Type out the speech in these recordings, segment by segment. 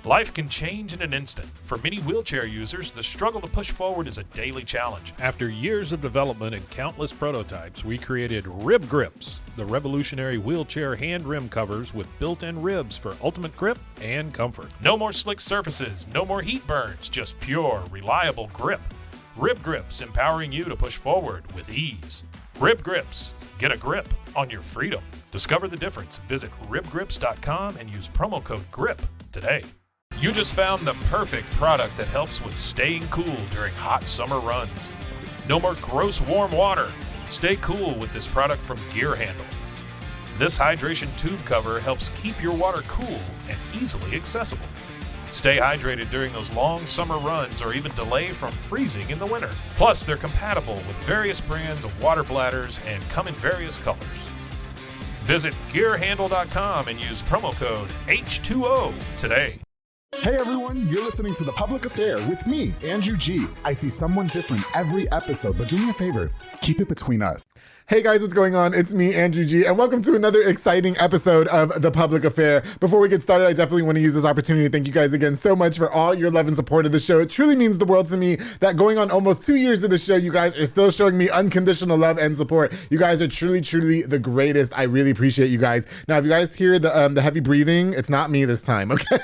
Life can change in an instant. For many wheelchair users, the struggle to push forward is a daily challenge. After years of development and countless prototypes, we created Rib Grips, the revolutionary wheelchair hand rim covers with built-in ribs for ultimate grip and comfort. No more slick surfaces, no more heat burns, just pure, reliable grip. Rib Grips, empowering you to push forward with ease. Rib Grips, get a grip on your freedom. Discover the difference. Visit ribgrips.com and use promo code GRIP today. You just found the perfect product that helps with staying cool during hot summer runs. No more gross warm water. Stay cool with this product from Gear Handle. This hydration tube cover helps keep your water cool and easily accessible. Stay hydrated during those long summer runs or even delay from freezing in the winter. Plus, they're compatible with various brands of water bladders and come in various colors. Visit gearhandle.com and use promo code H2O today. Hey everyone, you're listening to The Public Affair with me, Andrew G. I see someone different every episode, but do me a favor, keep it between us. Hey guys, what's going on? It's me, Andrew G, and welcome to another exciting episode of The Public Affair. Before we get started, I definitely want to use this opportunity to thank you guys again so much for all your love and support of the show. It truly means the world to me that going on almost 2 years of the show, you guys are still showing me unconditional love and support. You guys are truly, truly the greatest. I really appreciate you guys. Now, if you guys hear the heavy breathing, it's not me this time, okay?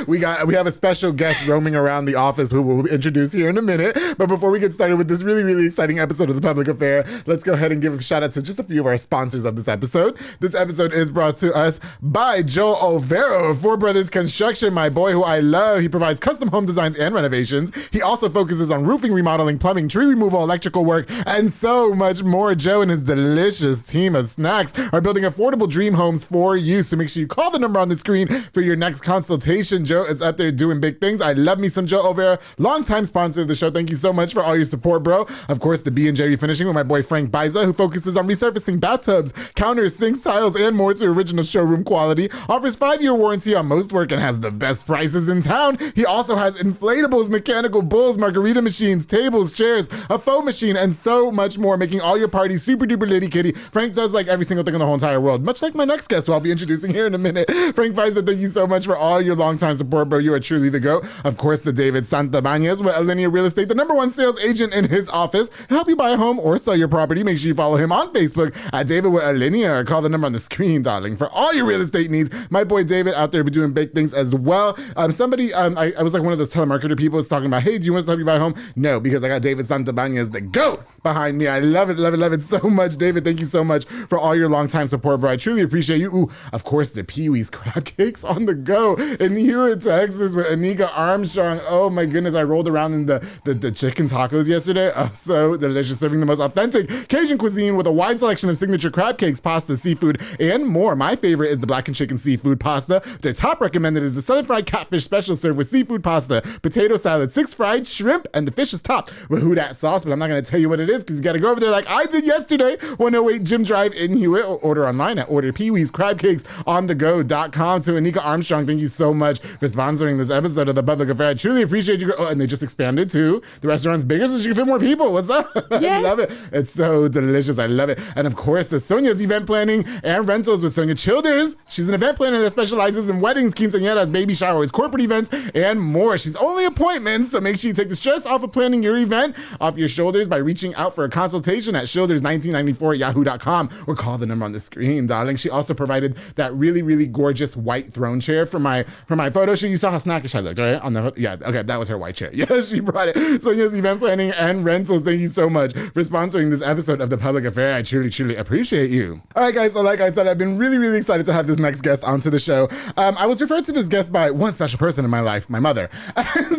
We have a special guest roaming around the office who we'll introduce here in a minute. But before we get started with this really, really exciting episode of The Public Affair, let's go ahead and give a shout out to just a few of our sponsors of this episode. This episode is brought to us by Joe Overo of Four Brothers Construction, my boy who I love. He provides custom home designs and renovations. He also focuses on roofing, remodeling, plumbing, tree removal, electrical work, and so much more. Joe and his delicious team of snacks are building affordable dream homes for you. So make sure you call the number on the screen for your next consultation. Joe is up there doing big things. I love me some Joe Overo, longtime sponsor of the show. Thank you so much for all your support, bro. Of course, the B&J Refinishing with my boy Frank Biza, who focuses on resurfacing bathtubs, counters, sinks, tiles, and more to original showroom quality. Offers 5-year warranty on most work and has the best prices in town. He also has inflatables, mechanical bulls, margarita machines, tables, chairs, a foam machine, and so much more, making all your parties super duper litty kitty. Frank does like every single thing in the whole entire world, much like my next guest who I'll be introducing here in a minute. Frank Biza, thank you so much for all your longtime support, bro. You are truly the GOAT. Of course, the David Santabanez with Alinea Real Estate, the #1 sales agent in his office. Help you buy a home or sell your property. Make sure you follow him on Facebook at David with Alinea, or call the number on the screen, darling, for all your real estate needs. My boy David out there be doing big things as well. I was like one of those telemarketer people was talking about, hey, do you want us to help you buy a home? No, because I got David Santabanez, the GOAT, behind me. I love it, love it, love it so much. David, thank you so much for all your longtime support, bro. I truly appreciate you. Ooh, of course, the Pee-wee's crab cakes on the go in Hewitt, Texas with Anika Armstrong. Oh my goodness, I rolled around in the chicken tacos yesterday. Oh, so delicious, serving the most authentic Cajun cuisine with a wide selection of signature crab cakes, pasta, seafood, and more. My favorite is the black and chicken seafood pasta. Their top recommended is the southern fried catfish special served with seafood pasta, potato salad, 6 fried shrimp, and the fish is topped with Houdat sauce, but I'm not going to tell you what it is because you got to go over there like I did yesterday, 108 Jim Drive in Hewitt, or order online at orderpeeweescrabcakesonthego.com. To Anika Armstrong, thank you so much for sponsoring this episode of The Public Affair. I truly appreciate you. Oh, and they just expanded too. The restaurant's bigger so you can fit more people. What's up? Yes. I love it. It's so delicious. I love it. And of course, the Sonia's event planning and rentals with Sonia Childers. She's an event planner that specializes in weddings, quinceañeras, baby showers, corporate events, and more. She's only appointments, so make sure you take the stress off of planning your event off your shoulders by reaching out for a consultation at shoulders1994@yahoo.com or call the number on the screen, darling. She also provided that really, really gorgeous white throne chair for my photo shoot. You saw how snackish I looked, right? Yeah, okay, that was her white chair. Yeah, she brought it. So yes, event planning and rentals, thank you so much for sponsoring this episode of The Public Affair. I truly, truly appreciate you. All right, guys, so like I said, I've been really, really excited to have this next guest onto the show. I was referred to this guest by one special person in my life, my mother.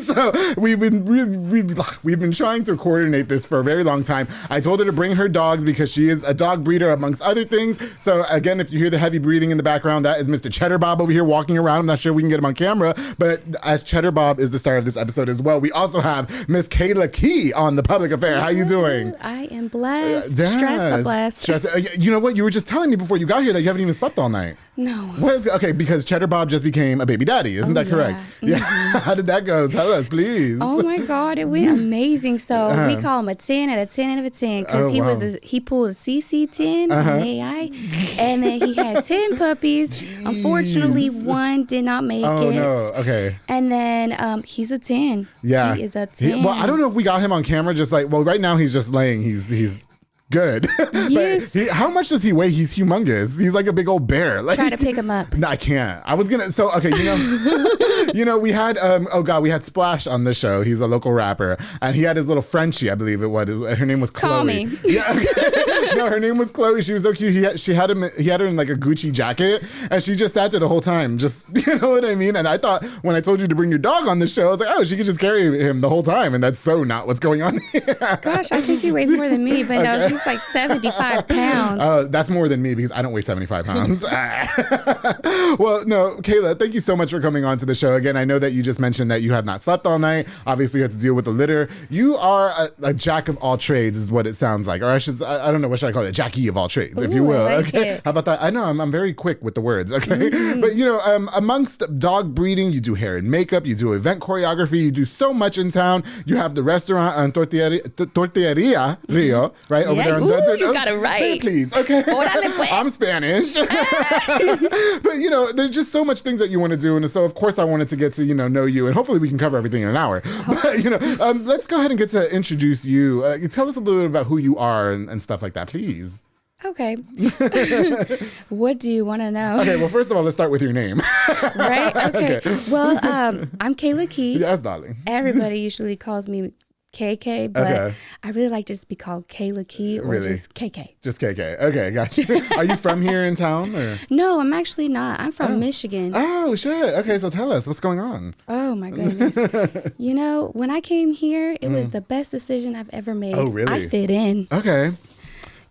So we've been trying to coordinate this for a very long time. I told her to bring her dogs because she is a dog breeder amongst other things. So again, if you hear the heavy breathing in the background, that is Mr. Cheddar Bob over here walking around. I'm not sure if we can get him on camera, but as Cheddar Bob is the star of this episode as well, we also have Miss Kayla Key on The Public Affair. How you doing? I am blessed. Stressed, but blessed. You know what? You were just telling me before you got here that you haven't even slept all night. No. Okay, because Cheddar Bob just became a baby daddy. Isn't that correct? Mm-hmm. Yeah. How did that go? Tell us, please. Oh my God, it went amazing. So we call him a 10 out of 10 out of 10 because he pulled a CC10 on AI, and then he had 10 puppies. Jeez. Unfortunately, one did not make it. No. okay. And then he's a 10. Yeah. He is a 10. Well, I don't know if we got him on camera. Just like, well, right now he's just laying. He's good. Yes. But how much does he weigh? He's humongous. He's like a big old bear. Like, try to pick him up. No, I can't. I was gonna. So okay, we had we had Splash on the show. He's a local rapper, and he had his little Frenchie, I believe it was. Her name was Chloe. Call me. Yeah. Okay. No, her name was Chloe. She was so cute. He had her in like a Gucci jacket, and she just sat there the whole time. Just, you know what I mean? And I thought when I told you to bring your dog on the show, I was like, oh, she could just carry him the whole time, and that's so not what's going on here. Gosh, I think he weighs more than me, but no, he's like 75 pounds. That's more than me because I don't weigh 75 pounds. Well, no, Kayla, thank you so much for coming on to the show. Again, I know that you just mentioned that you have not slept all night. Obviously, you have to deal with the litter. You are a jack of all trades is what it sounds like. Or I don't know, what should I call it? Jackie of all trades, if you will. Like okay. it. How about that? I know I'm very quick with the words. Okay. But, amongst dog breeding, you do hair and makeup, you do event choreography, you do so much in town. You have the restaurant on Totilleria Rio, right? Over there on Dutton. You got it right. Please. Okay. I'm Spanish. But, there's just so much things that you want to do. And so, of course, I wanted to get to, know you. And hopefully we can cover everything in an hour. But, let's go ahead and get to introduce you. Tell us a little bit about who you are and stuff like that, please. Okay. What do you want to know? Okay, well, first of all, let's start with your name. Right? Okay. Well, I'm Kayla Key. Yes, darling. Everybody usually calls me KK, but I really like to just be called Kayla Key or just KK. Just KK. Okay, got you. Are you from here in town? Or? No, I'm actually not. I'm from Michigan. Oh, shit. Okay, so tell us, what's going on? Oh, my goodness. When I came here, it was the best decision I've ever made. Oh, really? I fit in. Okay.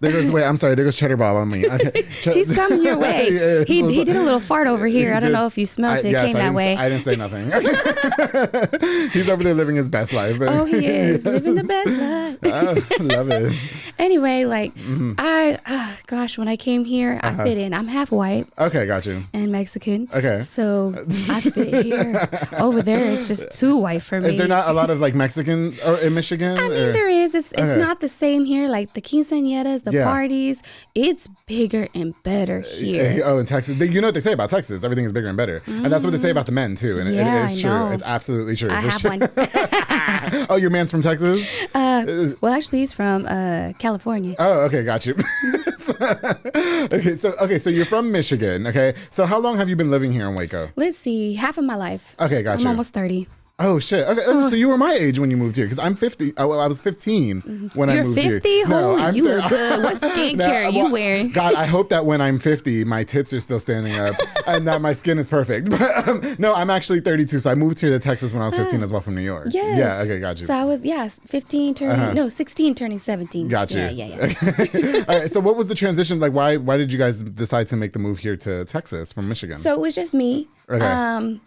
There goes Cheddar Bob on me. Okay. He's coming your way. Yeah, he did a little fart over here. I don't know if you smelled it. It came that way. I didn't say nothing. He's over there living his best life. Oh, he is. Living the best life. Oh, love it. Anyway, when I came here, I fit in. I'm half white. Okay, got you. And Mexican. Okay. So I fit here. Over there, it's just too white for me. Is there not a lot of Mexican in Michigan? I mean, there is. It's not the same here. Like the quinceañeras, the parties, it's bigger and better here. Oh, in Texas. You know what they say about Texas? Everything is bigger and better. And that's what they say about the men, too. And it is true. Know. It's absolutely true. I have one. Oh, your man's from Texas? Well, actually, he's from California. Oh, okay. Got you. Okay, so you're from Michigan. Okay. So how long have you been living here in Waco? Let's see. Half of my life. Okay, got you. I'm almost 30. Oh, shit. Okay, so you were my age when you moved here, because I'm 50. I was 15 when I moved here. You're 50? Holy, you look good. What skincare are you wearing? God, I hope that when I'm 50, my tits are still standing up and that my skin is perfect. But no, I'm actually 32, so I moved here to Texas when I was 15 as well from New York. Yes. Yeah, okay, got you. So I was, 16 turning 17. Got you. Yeah. All right, so what was the transition? Like, why did you guys decide to make the move here to Texas from Michigan? So it was just me. Okay.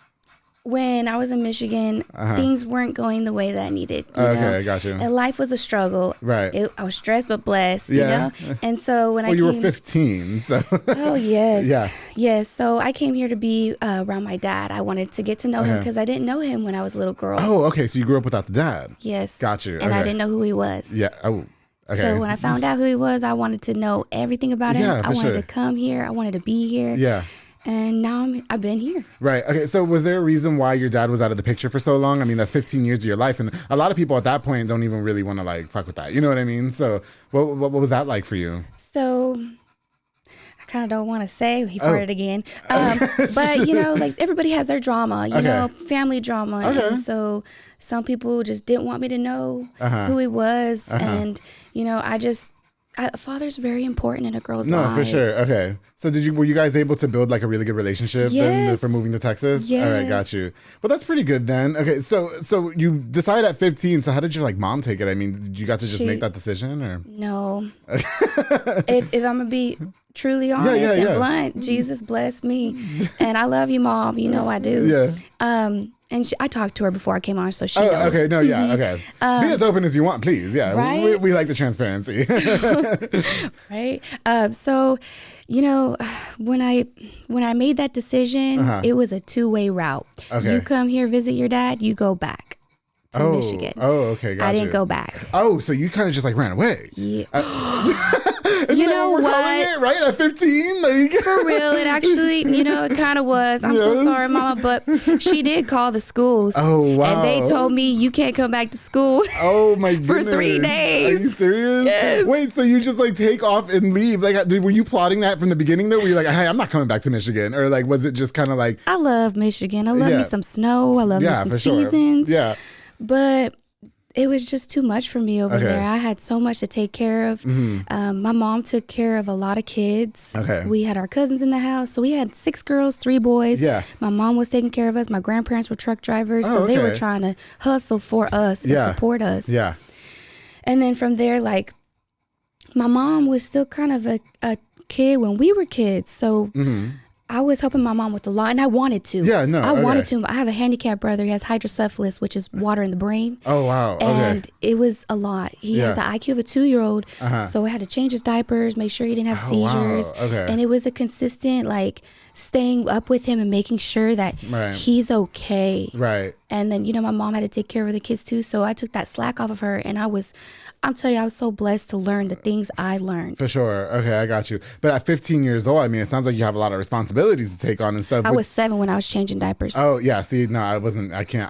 When I was in Michigan, things weren't going the way that I needed. I got you. And life was a struggle. Right. I was stressed but blessed, you know? And so when you were 15, so. Oh, yes. Yeah. Yes. So I came here to be around my dad. I wanted to get to know him because I didn't know him when I was a little girl. Oh, okay. So you grew up without the dad. Yes. Got you. And I didn't know who he was. Yeah. Oh, okay. So when I found out who he was, I wanted to know everything about him. I wanted to come here. I wanted to be here. Yeah. And now I've been here. Right. Okay. So was there a reason why your dad was out of the picture for so long? I mean, that's 15 years of your life. And a lot of people at that point don't even really want to fuck with that. You know what I mean? So what was that like for you? So I kind of don't want to say he farted again. But, everybody has their drama, you know, family drama. Okay. And so some people just didn't want me to know who he was. And, father's very important in a girl's life. No, for sure. Okay. So were you guys able to build a really good relationship then for moving to Texas? Yes. All right, got you. Well, that's pretty good then. Okay, so you decided at 15. So how did your mom take it? I mean, did you got to just make that decision or? No. if I'm gonna be truly honest and blunt, Jesus blessed me, and I love you, Mom. You know I do. Yeah. And I talked to her before I came on, so she knows. Okay. No, yeah, okay. Be as open as you want, please. Yeah, right? we like the transparency. Right. When I made that decision, it was a two-way route. Okay. You come here, visit your dad, you go back to Michigan. Oh, okay, gotcha. I didn't go back. Oh, so you kind of just ran away. Yeah. You know we're what? calling it, right? At 15? Like For real, it actually, it kind of was. I'm so sorry, Mama, but she did call the schools. Oh, wow. And they told me you can't come back to school. Oh, my goodness. For 3 days. Are you serious? Yes. Wait, so you just like take off and leave? Like, were you plotting that from the beginning though? Were you like, hey, I'm not coming back to Michigan? Or like, was it just kind of like... I love Michigan. I love me some snow. I love me some seasons. Yeah. But it was just too much for me over there. I had so much to take care of. My mom took care of a lot of kids. We had our cousins in the house. So we had 6 girls, 3 boys. Yeah. My mom was taking care of us. My grandparents were truck drivers. So they were trying to hustle for us and support us. Yeah. And then from there, like, my mom was still kind of a kid when we were kids. So I was helping my mom with a lot, and I wanted to. Yeah, no, I wanted to. I have a handicapped brother. He has hydrocephalus, which is water in the brain. Oh, wow. And it was a lot. He has an IQ of a 2-year-old, so I had to change his diapers, make sure he didn't have seizures. Wow. And it was a consistent, like, staying up with him and making sure that he's okay. Right. And then, my mom had to take care of the kids, too, so I took that slack off of her, and I'll tell you, I was so blessed to learn the things I learned. For sure. Okay, I got you. But at 15 years old, I mean, it sounds like you have a lot of responsibilities to take on and stuff. I was 7 when I was changing diapers. Oh, yeah. See, no, I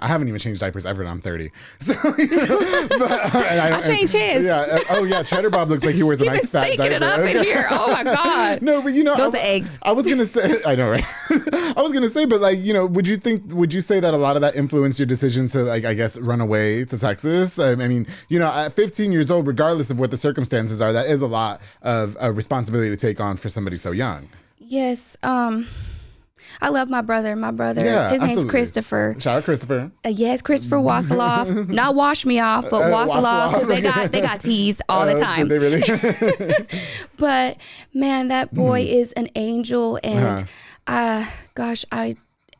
haven't even changed diapers ever, and I'm 30. So, I changed his. Yeah. Oh, yeah. Cheddar Bob looks like he wears a nice fat diaper. It up in here. Oh, my God. No, but those are eggs. I was going to say, I know, right? I was going to say, but like, would you say that a lot of that influenced your decision to, like, I guess, run away to Texas? I mean, at 15 years old, regardless of what the circumstances are, that is a lot of a responsibility to take on for somebody so young. Yes. I love my brother. His name's Christopher. Shout out Christopher. Yes, Christopher Wasseloff. Not Wash Me Off, but Wasseloff, because they got teased all the time. Did they really? But man, that boy is an angel, and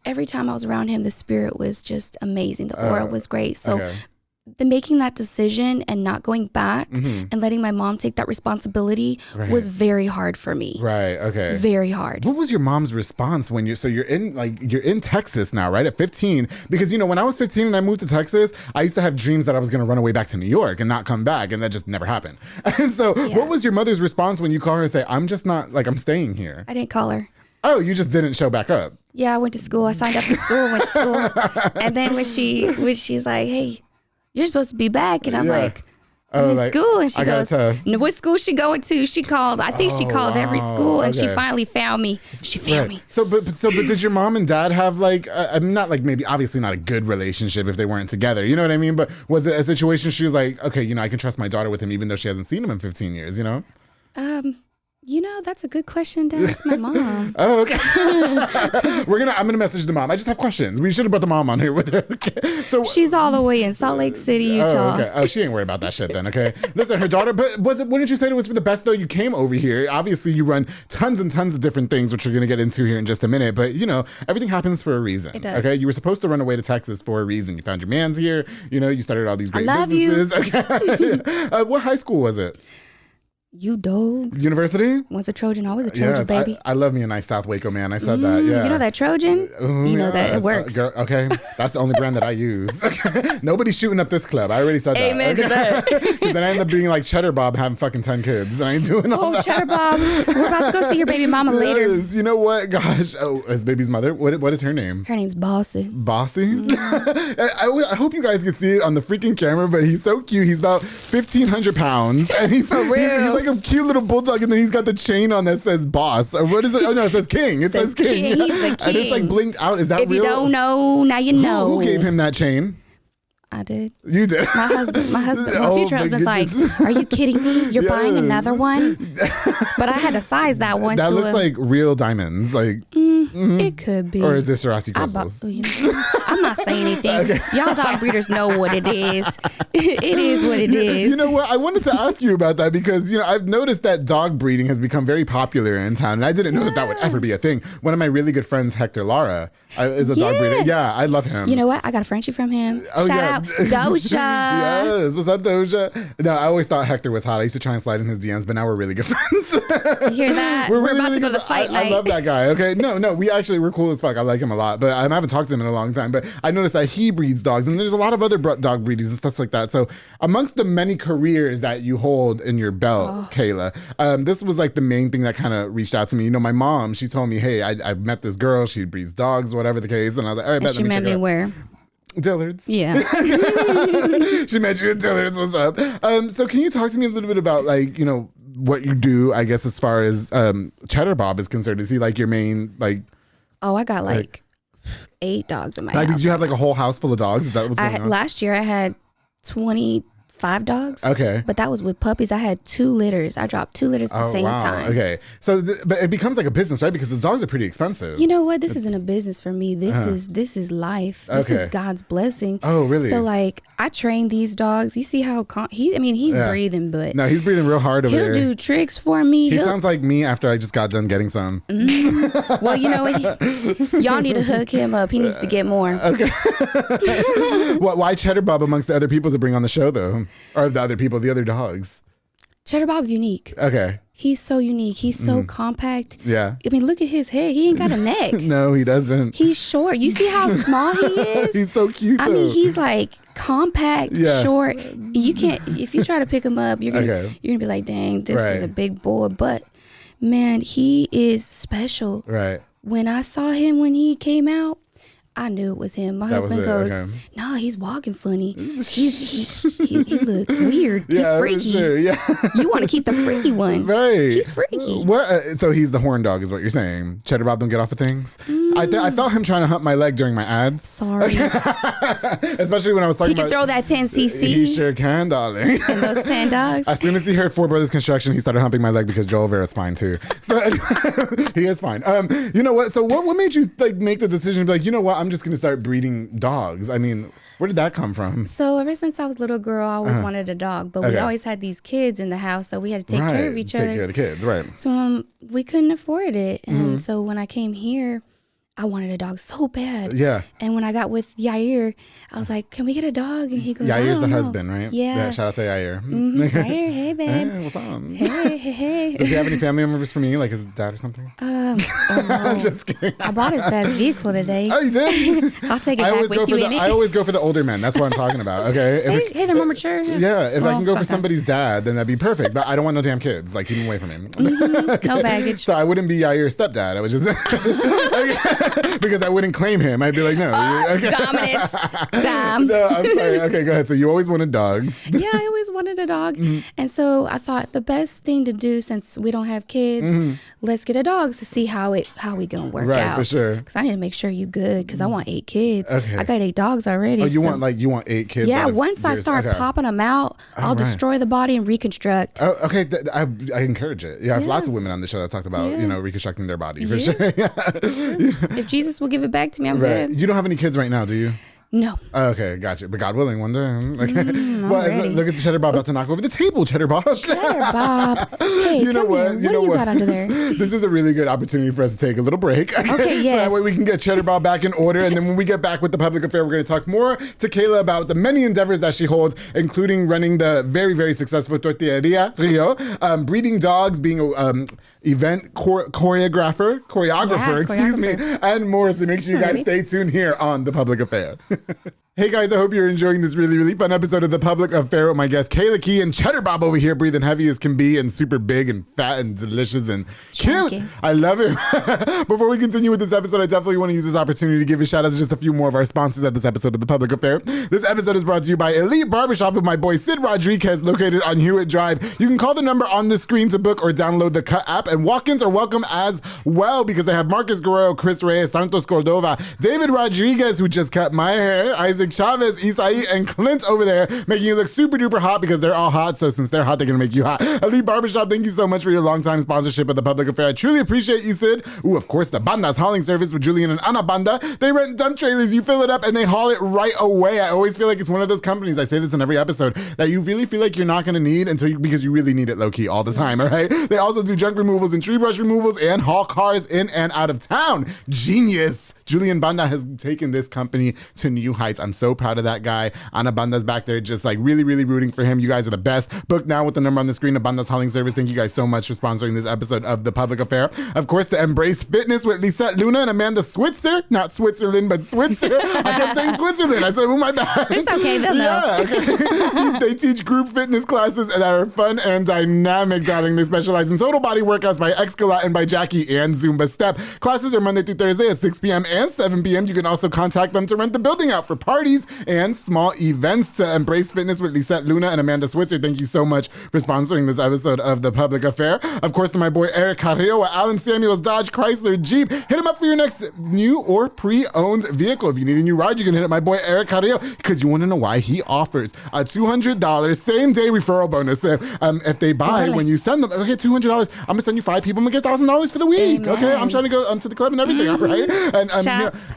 every time I was around him, the spirit was just amazing. The aura was great. So making that decision and not going back and letting my mom take that responsibility was very hard for me. Right. Okay. Very hard. What was your mom's response when you're in Texas now, right? At 15, because when I was 15 and I moved to Texas, I used to have dreams that I was going to run away back to New York and not come back, and that just never happened. And so, what was your mother's response when you call her and say, "I'm just not, like, I'm staying here"? I didn't call her. Oh, you just didn't show back up? Yeah, I went to school. I signed up for school, went to school, and then when she's like, "Hey, you're supposed to be back," and I'm like, "I'm in school," and she goes, "No, what school she going to?" She called. I think she called every school, and she finally found me. She found me. So, but did your mom and dad have like, not like maybe obviously not a good relationship if they weren't together, you know what I mean? But was it a situation she was like, okay, I can trust my daughter with him even though she hasn't seen him in 15 years, That's a good question to ask my mom. Oh, okay. I'm gonna message the mom. I just have questions. We should have brought the mom on here with her. Okay. So she's all the way in Salt Lake City, Utah. Oh, okay. Oh, she ain't worried about that shit then. Okay. Listen, her daughter. But wouldn't you say it was for the best though? You came over here. Obviously, you run tons and tons of different things, which we're gonna get into here in just a minute. But everything happens for a reason. It does. Okay. You were supposed to run away to Texas for a reason. You found your man's here. You started all these great businesses. You. Okay. What high school was it? You dogs. University? Once a Trojan, always a Trojan, baby. I love me a nice South Waco man. I said that, yeah. You know that Trojan? You know that it works. Girl, okay, that's the only brand that I use. Okay. Nobody's shooting up this club. I already said that. Amen to that. Because then I end up being like Cheddar Bob having fucking 10 kids. I ain't doing all that. Oh, Cheddar Bob. We're about to go see your baby mama later. You know what? Gosh. Oh, his baby's mother? What is her name? Her name's Bossy. Bossy? I hope you guys can see it on the freaking camera, but he's so cute. He's about 1,500 pounds. And he's like a cute little bulldog, and then he's got the chain on that says boss. Or what is it? Oh no, it says king. It says king. He's the king. And it's like blinked out. Is that real? If you don't know, now you know. Who gave him that chain? I did. You did? My husband. My future husband's like, "Are you kidding me? You're buying another one?" But I had to size that one. That looks like real diamonds. Like it could be. Or is this Rossi crystals? I'm not saying anything. Okay. Y'all dog breeders know what it is. It is what it is. You know what? I wanted to ask you about that because I've noticed that dog breeding has become very popular in town, and I didn't know that would ever be a thing. One of my really good friends, Hector Lara, is a dog breeder. Yeah, I love him. You know what? I got a friendship from him. Shout out Doja. Yes, what's up, Doja? No, I always thought Hector was hot. I used to try and slide in his DMs, but now we're really good friends. You hear that? We're really, about really to go to the fight night. I love that guy. Okay, no, we're cool as fuck. I like him a lot, but I haven't talked to him in a long time. But I noticed that he breeds dogs, and there's a lot of other dog breeders and stuff like that. So amongst the many careers that you hold in your belt, Kayla, this was like the main thing that kind of reached out to me. You know, my mom, she told me, hey, I met this girl, she breeds dogs, whatever the case. And I was like, all right, and she met me where? Dillard's. Yeah. She met you at Dillard's. What's up? So can you talk to me a little bit about, like, you know, what you do, I guess, as far as Cheddar Bob is concerned? Is he like your main, like... Oh, I got like 8 dogs in my house. Did you have like a whole house full of dogs? Is that what's going on? Last year I had 25 dogs. Okay. But that was with puppies. I had 2 litters. I dropped 2 litters at the same time. Okay. So, but it becomes like a business, right? Because the dogs are pretty expensive. You know what? This isn't a business for me. This is life. This is God's blessing. Oh, really? So like, I train these dogs. You see how he's breathing, but no, he's breathing real hard over there. He'll do tricks for me. He sounds like me after I just got done getting some. Mm-hmm. Well, you know what? Y'all need to hook him up. He needs to get more. Okay. Why Cheddar Bob amongst the other people to bring on the show, though? Or the other people, the other dogs? Cheddar Bob's unique. Okay. He's so unique. He's so compact. Yeah. I mean, look at his head. He ain't got a neck. No, he doesn't. He's short. You see how small he is? He's so cute, though. I mean, he's like compact, short. You can't, if you try to pick him up, you're gonna be like, dang, this is a big boy. But man, he is special. Right. When I saw him when he came out, I knew it was him. My husband goes, no, he's walking funny. He look weird. He's freaky. Sure, you want to keep the freaky one. Right. He's freaky. What? So he's the horn dog is what you're saying. Cheddar Bob don't get off of things? I felt him trying to hump my leg during my ads. Sorry. Especially when I was talking about... He can throw that 10cc. He sure can, darling. And those 10 dogs. As soon as he heard Four Brothers Construction, he started humping my leg because Joel Vera's fine too. So he is fine. You know what? So what made you like make the decision to be like, you know what? I'm just going to start breeding dogs. I mean, where did that come from? So ever since I was a little girl, I always wanted a dog, but we always had these kids in the house, so we had to take care of each other. Take care of the kids, right. So we couldn't afford it. And so when I came here, I wanted a dog so bad. Yeah. And when I got with Yair, I was like, can we get a dog? And he goes, Yair's the husband, right? Yeah. Shout out to Yair. Yair, hey, babe. Hey, what's up? Hey. Does he have any family members for me, like his dad or something? No. I'm just kidding. I bought his dad's vehicle today. Oh, you did? I'll take it back with you in it. I always go for the older men. That's what I'm talking about, okay? Hey, they're more mature. Yeah, if I can go for somebody's dad, then that'd be perfect. But I don't want no damn kids. Like, keep them away from him. Okay. No baggage. So I wouldn't be Yair's stepdad. I would just... because I wouldn't claim him. I'd be like, no. Dominance. Dom. No, I'm sorry. Okay, go ahead. So you always wanted dogs. Yeah, I always wanted a dog. And so I thought the best thing to do, since we don't have kids, let's get a dog to see how we gonna work out. Right, for sure. Because I need to make sure you good, because I want 8 kids. Okay. I got 8 dogs already. Oh, you want 8 kids? Yeah, once I start popping them out, I'll destroy the body and reconstruct. Oh, okay. I encourage it. Yeah, I have lots of women on the show that talked about, reconstructing their body, for sure. If Jesus will give it back to me, I'm good. You don't have any kids right now, do you? No. Okay, gotcha. But God willing, one day. Well, ready. look at the Cheddar Bob about to knock over the table, Cheddar Bob. Cheddar Bob. Hey, you know what? What do you got under there? This is a really good opportunity for us to take a little break. Okay, yes. So that way we can get Cheddar Bob back in order. And then when we get back with the public affair, we're going to talk more to Kayla about the many endeavors that she holds, including running the very, very successful Totilleria Rio, breeding dogs, being a event choreographer, excuse me, and more. So make sure you guys stay tuned here on The Public Affair. Hey guys, I hope you're enjoying this really, really fun episode of The Public Affair with my guest Kayla Key and Cheddar Bob over here, breathing heavy as can be and super big and fat and delicious and cute. I love it. Before we continue with this episode, I definitely want to use this opportunity to give a shout out to just a few more of our sponsors at this episode of The Public Affair. This episode is brought to you by Elite Barbershop with my boy Sid Rodriguez, located on Hewitt Drive. You can call the number on the screen to book or download the Cut app, and walk-ins are welcome as well because they have Marcus Guerrero, Chris Reyes, Santos Cordova, David Rodriguez, who just cut my hair, Isaac Chavez, Isai, and Clint over there, making you look super duper hot because they're all hot. So since they're hot, they're gonna make you hot. Elite Barbershop, thank you so much for your longtime sponsorship of The Public Affair. I truly appreciate you, Sid. Ooh, of course, the Banda's hauling service with Julian and Ana Banda. They rent dump trailers, you fill it up, and they haul it right away. I always feel like it's one of those companies, I say this in every episode, that you really feel like you're not gonna need because you really need it low-key all the time, all right? They also do junk removals and tree brush removals and haul cars in and out of town. Genius. Julian Banda has taken this company to new heights. I'm so proud of that guy. Ana Banda's back there just like really, really rooting for him. You guys are the best. Book now with the number on the screen of Banda's hauling service. Thank you guys so much for sponsoring this episode of The Public Affair. Of course, to Embrace Fitness with Lisette Luna and Amanda Switzer. Not Switzerland, but Switzer. I kept saying Switzerland. I said, oh, my bad. It's okay. They'll know. Okay. They teach group fitness classes that are fun and dynamic, darling. They specialize in total body workouts by X-Galat and by Jackie and Zumba Step. Classes are Monday through Thursday at 6 p.m. and 7 p.m. You can also contact them to rent the building out for parties and small events. To Embrace Fitness with Lisette Luna and Amanda Switzer, thank you so much for sponsoring this episode of The Public Affair. Of course, to my boy Eric Carrillo at Allen Samuels Dodge Chrysler Jeep. Hit him up for your next new or pre-owned vehicle. If you need a new ride, you can hit up my boy Eric Carrillo, because you want to know why. He offers a $200 same-day referral bonus. If they buy when you send them, okay, $200. I'm going to send you 5 people. I'm going to get $1,000 for the week. Amen. Okay, I'm trying to go to the club and everything, all right? And,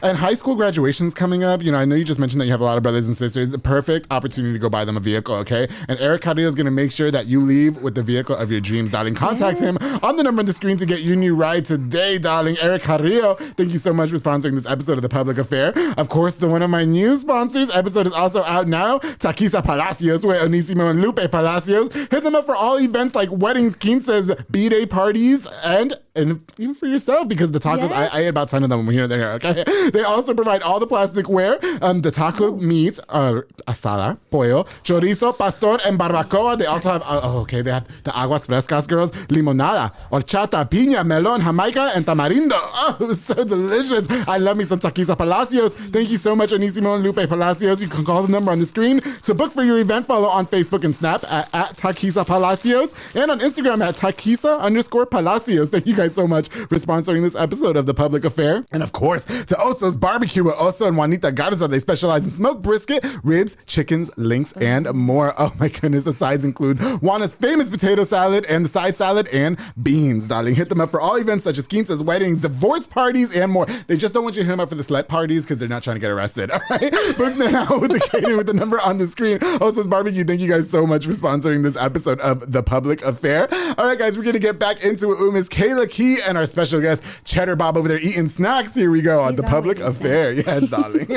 and high school graduation's coming up. I know you just mentioned that you have a lot of brothers and sisters. The perfect opportunity to go buy them a vehicle, okay? And Eric Carrillo is going to make sure that you leave with the vehicle of your dreams, darling. Contact him on the number on the screen to get your new ride today, darling. Eric Carrillo, thank you so much for sponsoring this episode of The Public Affair. Of course, to one of my new sponsors, episode is also out now, Taquisa Palacios with Onisimo and Lupe Palacios. Hit them up for all events like weddings, quinces, B-day parties, and even for yourself, because the tacos, I ate about 10 of them when we were there, okay? They also provide all the plasticware, the taco meats, asada, pollo, chorizo, pastor, and barbacoa. They also have, they have the aguas frescas, girls, limonada, horchata, piña, melon, jamaica, and tamarindo. Oh, it was so delicious. I love me some Taquisa Palacios. Thank you so much, Onisimo and Lupe Palacios. You can call the number on the screen to book for your event. Follow on Facebook and Snap at Taquisa Palacios, and on Instagram at Taquisa_Palacios. Thank you guys so much for sponsoring this episode of The Public Affair. And of course, to Oso's Barbecue with Oso and Juanita Garza. They specialize in smoked brisket, ribs, chickens, links, and more. Oh my goodness, the sides include Juana's famous potato salad and the side salad and beans, darling. Hit them up for all events such as quinces, weddings, divorce parties, and more. They just don't want you to hit them up for the slut parties because they're not trying to get arrested. All right? Book now with the catering with the number on the screen. Oso's Barbecue, thank you guys so much for sponsoring this episode of The Public Affair. All right, guys, we're going to get back into it with Miss Kayla Key and our special guest, Cheddar Bob, over there eating snacks. Here we go on The Public Affair. Yes, darling.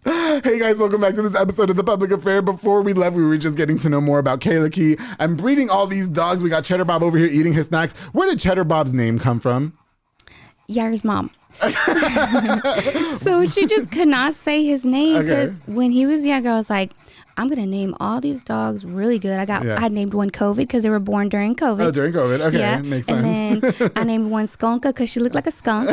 Hey, guys, welcome back to this episode of The Public Affair. Before we left, we were just getting to know more about Kayla Key and breeding all these dogs. We got Cheddar Bob over here eating his snacks. Where did Cheddar Bob's name come from? Yar's mom. So she just could not say his name because when he was younger, I was like, I'm going to name all these dogs really good. I named one COVID because they were born during COVID. Oh, during COVID. Okay, yeah. Makes sense. And then I named one Skunka because she looked like a skunk.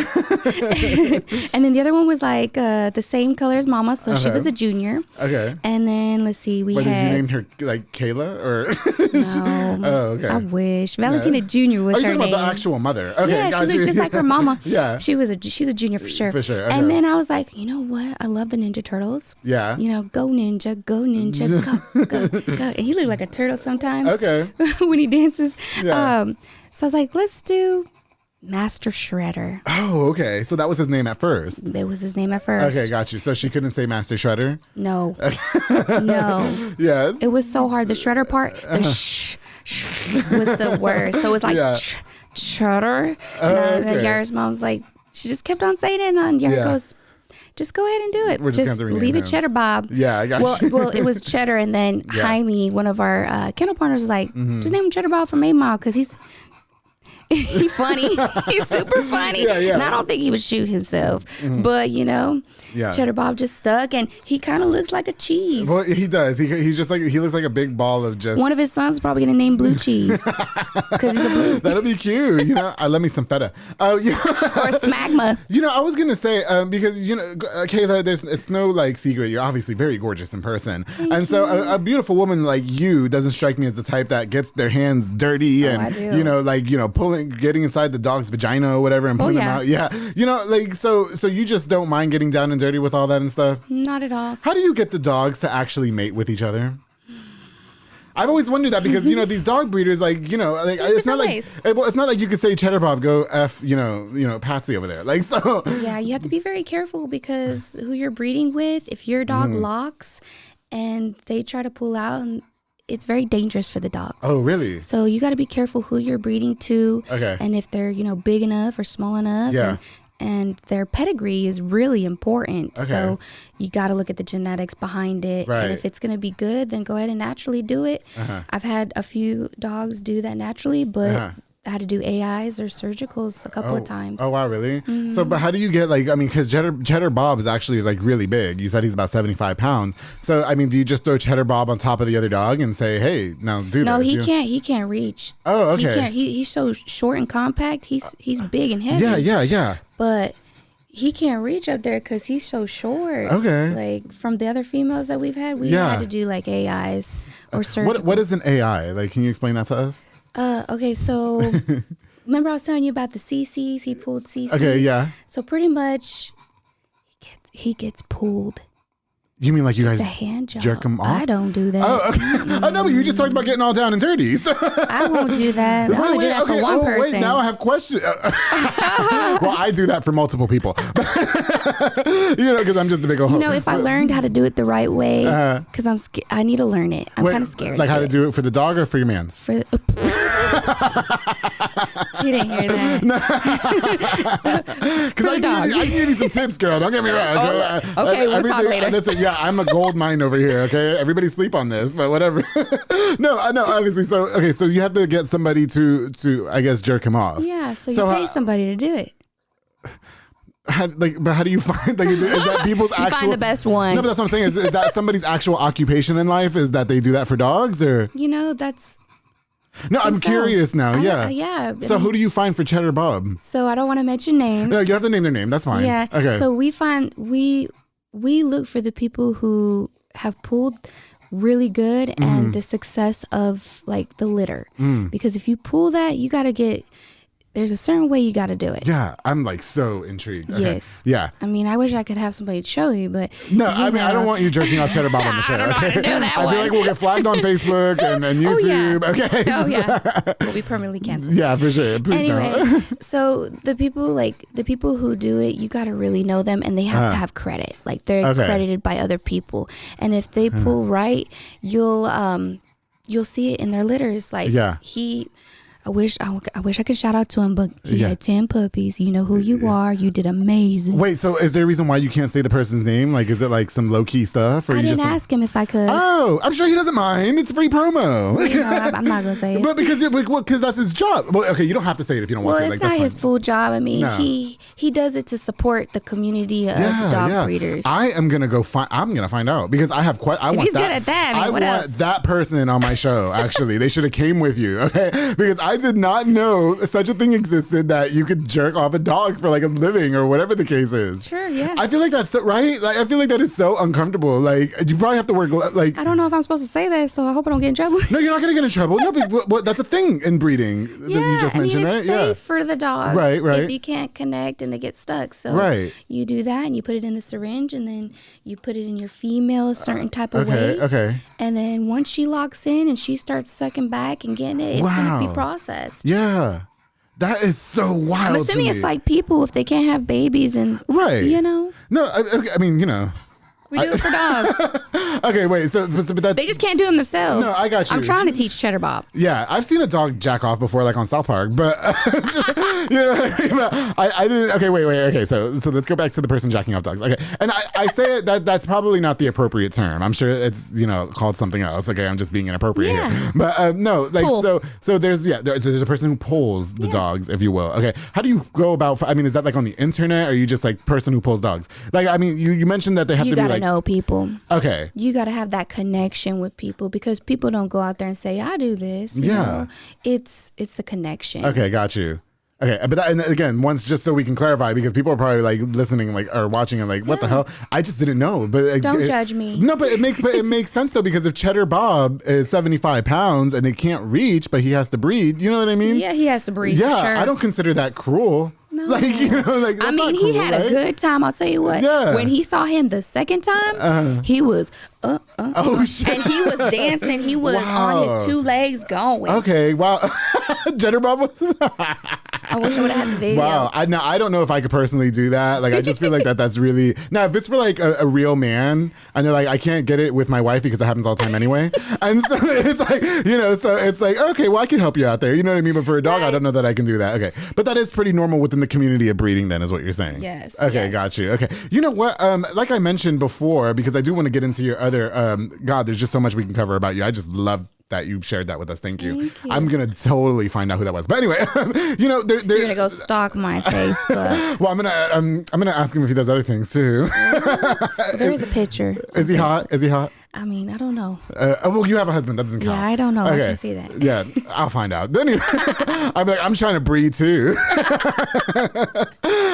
And then the other one was like the same color as Mama, so she was a junior. Okay. And then, let's see, did you name her like Kayla or? No. Oh, okay. I wish. Valentina Jr. was her name. Talking about the actual mother. Okay, yeah, she looked just like her mama. Yeah. She's a junior for sure. For sure. Okay. And then I was like, you know what? I love the Ninja Turtles. Yeah. Go Ninja, go Ninja, go. And he looked like a turtle sometimes. Okay. When he dances. Yeah. So I was like, let's do Master Shredder. Oh, okay. So that was his name at first. It was his name at first. Okay, got you. So she couldn't say Master Shredder? No. No. Yes. It was so hard. The Shredder part, the was the worst. So it was like Shredder. And then Yara's mom's like, she just kept on saying it. And Yara goes, just go ahead and do it. Just leave it Cheddar Bob. Yeah, I got you. Well, it was Cheddar, and then Jaime, one of our kennel partners, was like, just name him Cheddar Bob from 8 Mile because he's funny. He's super funny. Yeah. And I don't think he would shoot himself. But, Cheddar Bob just stuck, and he kind of looks like a cheese. Well, he does. He's just like, he looks like a big ball of just... One of his sons is probably going to name Blue Cheese because he's a blue. That'll be cute. I love me some feta. Or smagma. I was going to say, because, Kayla, it's no like secret. You're obviously very gorgeous in person. Thank you. So a beautiful woman like you doesn't strike me as the type that gets their hands dirty and, getting inside the dog's vagina or whatever and pulling them out. Yeah. So you just don't mind getting down and dirty with all that and stuff? Not at all. How do you get the dogs to actually mate with each other? I've always wondered that because, these dog breeders, it's not like, it's not like you could say, Cheddar Bob, go F, Patsy over there. Yeah, you have to be very careful because who you're breeding with, if your dog locks and they try to pull out, it's very dangerous for the dogs. Oh, really? So you got to be careful who you're breeding to. Okay. And if they're, big enough or small enough. Yeah. and their pedigree is really important. Okay. So you got to look at the genetics behind it. Right. And if it's going to be good, then go ahead and naturally do it. I've had a few dogs do that naturally, but I had to do AIs or surgicals a couple of times. Oh, wow, really? Mm-hmm. So, but how do you get, like, I mean, because Cheddar Bob is actually, like, really big. You said he's about 75 pounds. So, I mean, do you just throw Cheddar Bob on top of the other dog and say, hey, now do this? No, he can't. He can't reach. Oh, okay. He can't. He's so short and compact. He's big and heavy. Yeah. But he can't reach up there because he's so short. Okay. Like, from the other females that we've had, we had to do, like, AIs or surgicals. What is an AI? Like, can you explain that to us? Okay, so remember I was telling you about the CCs? He pulled CCs. Okay, yeah. So pretty much he gets pulled. You mean like you guys it's a hand job. Jerk him off? I don't do that. Oh, okay. Oh, no, but you just talked about getting all down and dirty. So. I won't do that. I only do that for one person. Wait, now I have questions. Well, I do that for multiple people. Because I'm just a big old hoe. If I learned how to do it the right way, because I need to learn it. I'm kind of scared. Like how to do it for the dog or for your man? You didn't hear that. Because I can give you some tips, girl. Don't get me wrong. Okay, we'll talk later. Listen, I'm a gold mine over here. Okay, everybody sleep on this, but whatever. No, I know. Obviously, so you have to get somebody to I guess jerk him off. Yeah, so you pay somebody to do it. But how do you find is that people's actual? You find the best one. No, but that's what I'm saying. Is that somebody's actual occupation in life? Is that they do that for dogs or? That's. No, I'm curious now. Yeah. So who do you find for Cheddar Bob? So I don't want to mention names. No, you have to name their name. That's fine. Yeah. Okay. So we look for the people who have pulled really good and the success of like the litter. Because if you pull that, you got to there's a certain way you got to do it. Yeah, I'm like so intrigued. Okay. Yes. Yeah. I mean, I wish I could have somebody to show you, but no, I mean, I don't want you jerking off Cheddar Bob on the show. I don't know how to do that I feel like we'll get flagged on Facebook and YouTube. Oh, yeah. Okay. Oh yeah. We'll be permanently canceled. Yeah, for sure. Please don't. So the people who do it, you got to really know them, and they have to have credit. Like they're credited by other people, and if they pull right, you'll see it in their litters. Like I wish I could shout out to him, but he had 10 puppies. You know who you are. You did amazing. Wait, so is there a reason why you can't say the person's name? Like, is it like some low key stuff? Or I didn't ask him if I could. Oh, I'm sure he doesn't mind. It's free promo. I'm not gonna say it. But because that's his job. Well, okay, you don't have to say it if you don't want to. Well, it's not his full job. I mean, he does it to support the community of dog breeders. I'm gonna find out because I have quite. He's good at that. I mean, want that person on my show. Actually, they should have came with you. Okay, because I did not know such a thing existed that you could jerk off a dog for like a living or whatever the case is. Sure, yeah. I feel like that's so, right. Like I feel like that is so uncomfortable. Like you probably have to work like. I don't know if I'm supposed to say that, so I hope I don't get in trouble. No, you're not gonna get in trouble. No, but that's a thing in breeding that you just mentioned, right? It's safe for the dog. Right. If you can't connect and they get stuck, so you do that and you put it in the syringe and then you put it in your female a certain type of way. Okay. And then once she locks in and she starts sucking back and getting it, it's gonna be processed. Yeah. That is so wild. I'm assuming it's like people if they can't have babies and No, I mean, we do it for dogs. Okay, wait. So, but they just can't do them themselves. No, I got you. I'm trying to teach Cheddar Bob. Yeah, I've seen a dog jack off before, like on South Park, but I didn't. Okay, wait. Okay, so let's go back to the person jacking off dogs. Okay, and I say that's probably not the appropriate term. I'm sure it's called something else. Okay, I'm just being inappropriate here. But no, like Pull. so there's a person who pulls the dogs, if you will. Okay, how do you go about? I mean, is that like on the internet, or are you just like person who pulls dogs? Like, I mean, you mentioned that they have to be like. Know people. Okay. You got to have that connection with people because people don't go out there and say, I do this. You know? It's the connection. Okay, got you. Okay, but and again, once just so we can clarify, because people are probably like listening, like or watching, and like, what the hell? I just didn't know. But don't judge me. No, but it makes sense though, because if Cheddar Bob is 75 pounds and it can't reach, but he has to breed, you know what I mean? Yeah, he has to breed. Yeah, for sure. I don't consider that cruel. No. Like, that's I mean, he had a good time. I'll tell you what. Yeah. When he saw him the second time, he was oh shit, and he was dancing. He was on his two legs going. Okay, wow. Cheddar Bob was. I wish I would have had the video. Wow. I don't know if I could personally do that. Like, I just feel like that's really... Now, if it's for like a real man, and they're like, I can't get it with my wife because that happens all the time anyway. And so it's like, so it's like, okay, well, I can help you out there. You know what I mean? But for a dog, I don't know that I can do that. Okay. But that is pretty normal within the community of breeding then, is what you're saying. Yes. Okay, yes. got you. Okay. You know what? Like I mentioned before, because I do want to get into your other... God, there's just so much we can cover about you. I just love that you shared that with us. Thank you. I'm gonna totally find out who that was. But anyway, you're gonna go stalk my Facebook. Well, I'm gonna ask him if he does other things too. There is a picture. Is he hot? Is he hot? I mean, I don't know. Well, you have a husband. That doesn't count. Yeah, I don't know. Okay. I can't say that. Yeah, I'll find out. Then I'm like, I'm trying to breed too.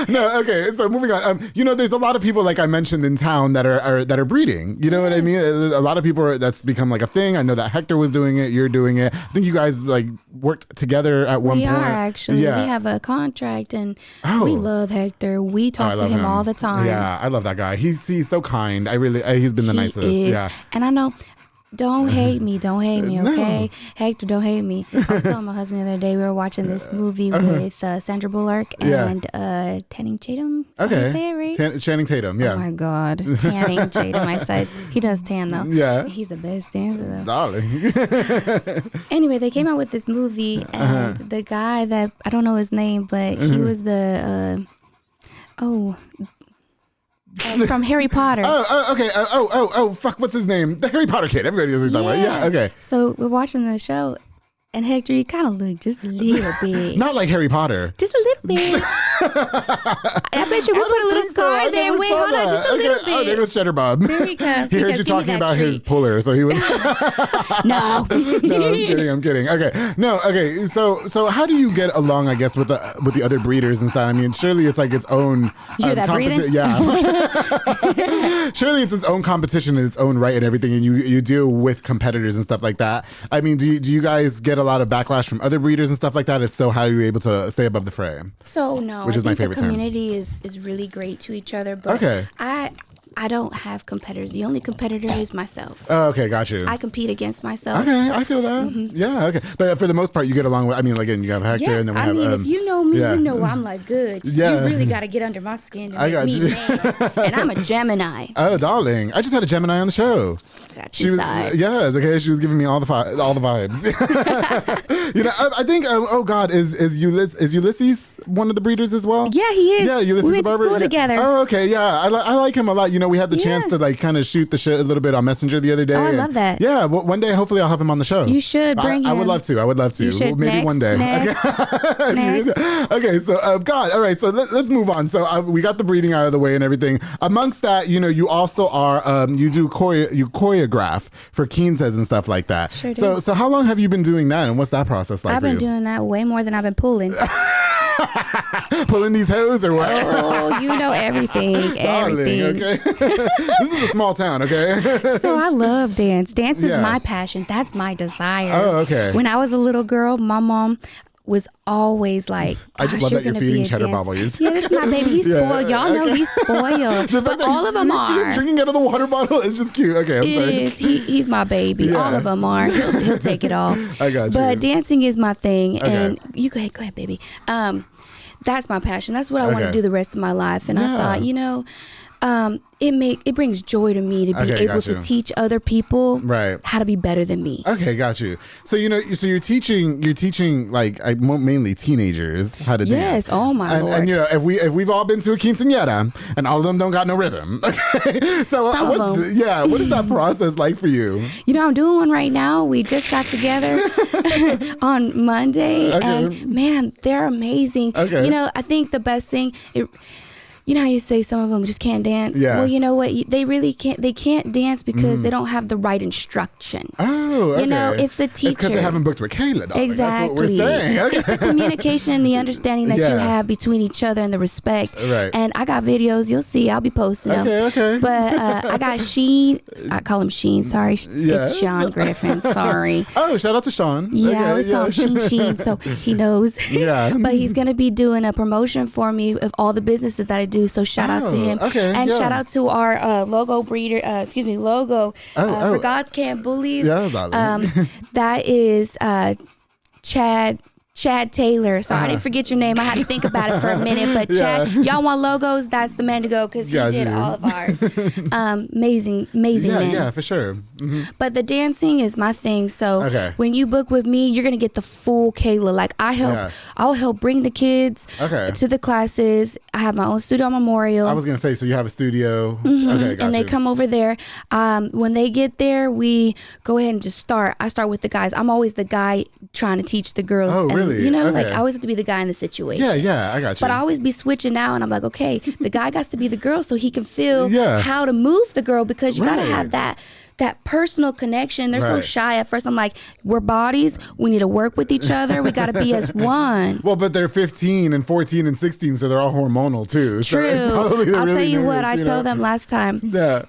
No, okay. So moving on. There's a lot of people, like I mentioned, in town that are breeding. You know what I mean? A lot of people that's become like a thing. I know that Hector was doing it. You're doing it. I think you guys like worked together at one point. We are actually. Yeah. We have a contract, and we love Hector. We talk to him all the time. Yeah, I love that guy. He's so kind. He's been the nicest. Yeah. And I know, don't hate me, okay? No. Hector, don't hate me. I was telling my husband the other day, we were watching this movie with Sandra Bullock and Channing Tatum. Okay. Say it right? Channing Tatum, yeah. Oh my God, Channing Tatum. I said, he does tan though. Yeah. He's the best dancer though. Darling. Anyway, they came out with this movie, and the guy that, I don't know his name, but he was the, from Harry Potter. Okay. Fuck, what's his name? The Harry Potter kid. Everybody knows what he's talking about. Yeah, okay. So we're watching the show, and Hector, you kind of look just a little bit. Not like Harry Potter. Just a little bit. I bet you we put a little scar there. Wait, hold on, just a little bit. Oh, there goes Cheddar Bob. There he goes. He heard you talking about his puller, so he was... No. No, I'm kidding. Okay. No, okay. So how do you get along, I guess, with the other breeders and stuff? I mean, surely it's like its own... You hear that breathing? Yeah. Surely it's its own competition in its own right and everything, and you deal with competitors and stuff like that. I mean, do you guys get a lot of backlash from other breeders and stuff like that? If so, how are you able to stay above the fray? So no, which is my favorite term. The community is really great to each other, but I don't have competitors. The only competitor is myself. Oh, okay, got you. I compete against myself. Okay, I feel that. Mm-hmm. Yeah, okay. But for the most part, you get along with, I mean, again, you have Hector, and then we have... if you know me, you know I'm like good. Yeah. You really got to get under my skin to make me mad. And I'm a Gemini. Oh, darling. I just had a Gemini on the show. Got two sides. Yes, okay. She was giving me all the vibes. I think, is Ulysses one of the breeders as well? Yeah, he is. Yeah, Ulysses we went to school together. Oh, okay, yeah. I like him a lot. We had the chance to like kind of shoot the shit a little bit on Messenger the other day. Oh, I love that. Yeah, well, one day hopefully I'll have him on the show. You should bring him. I would love to. You should. Maybe one day. Next. Okay, so God, all right. So let's move on. So we got the breeding out of the way and everything. Amongst that, you also are you choreograph for quinces and stuff like that. Sure do. So how long have you been doing that, and what's that process like? I've been doing that way more than I've been pulling. Pulling these hoes or what? Oh, you know everything. Darling, okay. This is a small town, okay? So I love dance. Dance is my passion. That's my desire. Oh, okay. When I was a little girl, my mom was always like, I just love that you're feeding Cheddar Bob. Yeah, this is my baby. He's spoiled. Y'all know he's spoiled. But all of them are. Drinking out of the water bottle is just cute. Okay, I'm sorry. It is. He's my baby. Yeah. All of them are. He'll take it all. I got you. But dancing is my thing. Okay. And you go ahead, baby. That's my passion. That's what I want to do the rest of my life. And I thought, it brings joy to me to be able to teach other people how to be better than me. Okay, got you. So you're teaching like mainly teenagers how to dance. Yes, oh my Lord. And if we've all been to a quinceañera and all of them don't got no rhythm. Okay. So what is that process like for you? I'm doing one right now. We just got together on Monday and man, they're amazing. Okay. I think the best thing you know how you say some of them just can't dance? Yeah. Well, you know what? They really can't. They can't dance because they don't have the right instructions. Oh, okay. It's the teacher. It's because they haven't booked with Kayla, darling. Exactly. That's what we're saying. Okay. It's the communication and the understanding that you have between each other and the respect. Right. And I got videos. You'll see. I'll be posting them. Okay. But I got Sheen. I call him Sheen. Sorry. Yeah. It's Sean Griffin. Sorry. Oh, shout out to Sean. Yeah, I always call him Sheen, so he knows. Yeah. But he's going to be doing a promotion for me of all the businesses that I do. So shout out to him. Okay, and shout out to our logo for God's Kamp Bullies. Yeah, that is Chad Chad Taylor. Sorry, I didn't forget your name. I had to think about it for a minute. But Chad, y'all want logos? That's the man to go because he did all of ours. Amazing man. Yeah, for sure. Mm-hmm. But the dancing is my thing. So when you book with me, you're gonna get the full Kayla. Like I'll help bring the kids to the classes. I have my own studio on Memorial. I was gonna say, so you have a studio. Mm-hmm. Okay, gotcha. And they come over there. When they get there, we go ahead and just start. I start with the guys. I'm always the guy trying to teach the girls. Oh, really? You know, like I always have to be the guy in the situation. Yeah, I got you. But I always be switching out, and I'm like, okay, the guy got to be the girl so he can feel how to move the girl, because you got to have that personal connection. They're so shy at first. I'm like, we're bodies. We need to work with each other. We got to be as one. Well, but they're 15 and 14 and 16, so they're all hormonal too. True. So I'll tell you what I told them last time. Yeah.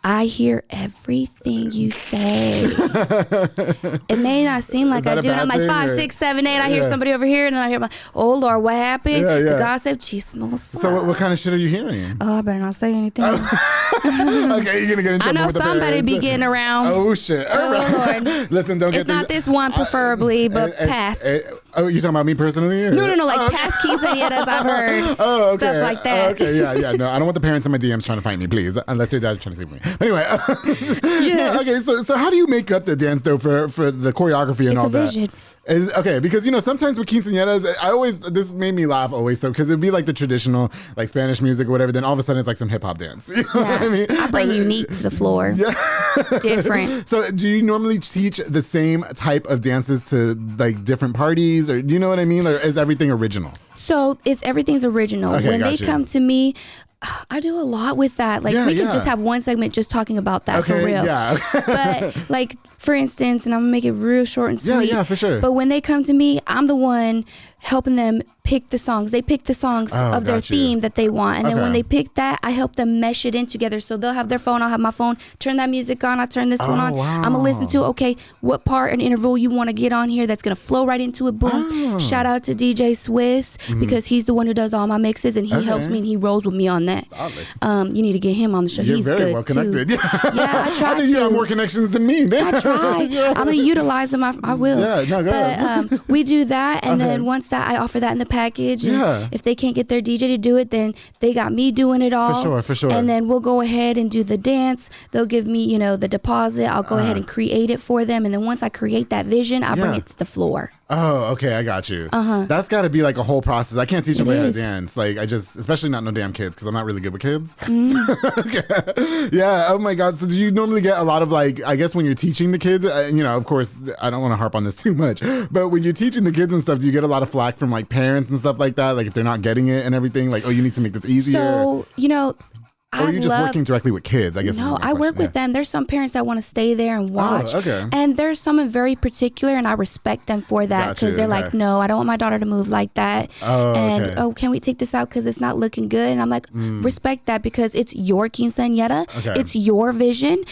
I hear everything you say. It may not seem like I do. And I'm like 5, 6, 7, 8. I hear somebody over here, and then I hear my, oh Lord, what happened? The gossip. She smells. So what kind of shit are you hearing? Oh, I better not say anything. Okay, you're gonna get in trouble. I know with the somebody be getting around. Oh shit! Oh Lord. Listen, don't get. It's not this one, preferably, but past. Oh, you talking about me personally? Or? No, like past quinceañeras I've heard. Oh, okay. Stuff like that. Okay, yeah. No, I don't want the parents in my DMs trying to find me, please. Unless your dad's trying to save me. Anyway. Yes. Okay, so how do you make up the dance though for the choreography and all that? It's a vision. Because sometimes with quinceañeras, this made me laugh always though, because it'd be like the traditional like Spanish music or whatever, then all of a sudden it's like some hip hop dance. You know what I mean? I bring unique to the floor. Yeah. Different. So do you normally teach the same type of dances to like different parties, or do you know what I mean? Or is everything original? So everything's original. Okay, when they come to me, I do a lot with that. Like we could just have one segment just talking about that for real. Yeah. But like for instance, and I'm gonna make it real short and sweet. Yeah, for sure. But when they come to me, I'm the one helping them pick the songs. They pick the songs of their theme that they want. And then when they pick that, I help them mesh it in together. So they'll have their phone, I'll have my phone, turn that music on, I'll turn this one on. Wow. I'm gonna listen to, okay, what part and interval you wanna get on here that's gonna flow right into it, boom. Shout out to DJ Swiss, because he's the one who does all my mixes, and he helps me and he rolls with me on that. You need to get him on the show. You're he's very good well connected. too. Yeah, I try I think you have more connections than me. I try. I'm gonna utilize them. I will. Yeah, no, go ahead. We do that, and then once that, I offer that in the package. And if they can't get their DJ to do it, then they got me doing it all. For sure. And then we'll go ahead and do the dance. They'll give me, the deposit. I'll go ahead and create it for them. And then once I create that vision, I bring it to the floor. Oh, okay, I got you. That's got to be like a whole process. I can't teach them how to dance. Like especially not no damn kids, because I'm not really good with kids. Yeah. Oh my God. So do you normally get a lot of like, I guess when you're teaching the kids, of course, I don't want to harp on this too much, but when you're teaching the kids and stuff, do you get a lot of flack from like parents and stuff like that? Like if they're not getting it and everything, like, oh, you need to make this easier. So, or are you just working directly with kids? I guess. No, I work with them. There's some parents that want to stay there and watch. Oh, okay. And there's some very particular, and I respect them for that, because they're like, no, I don't want my daughter to move like that. Oh, and can we take this out because it's not looking good? And I'm like, respect that, because it's your quinceañera. Okay. It's your vision.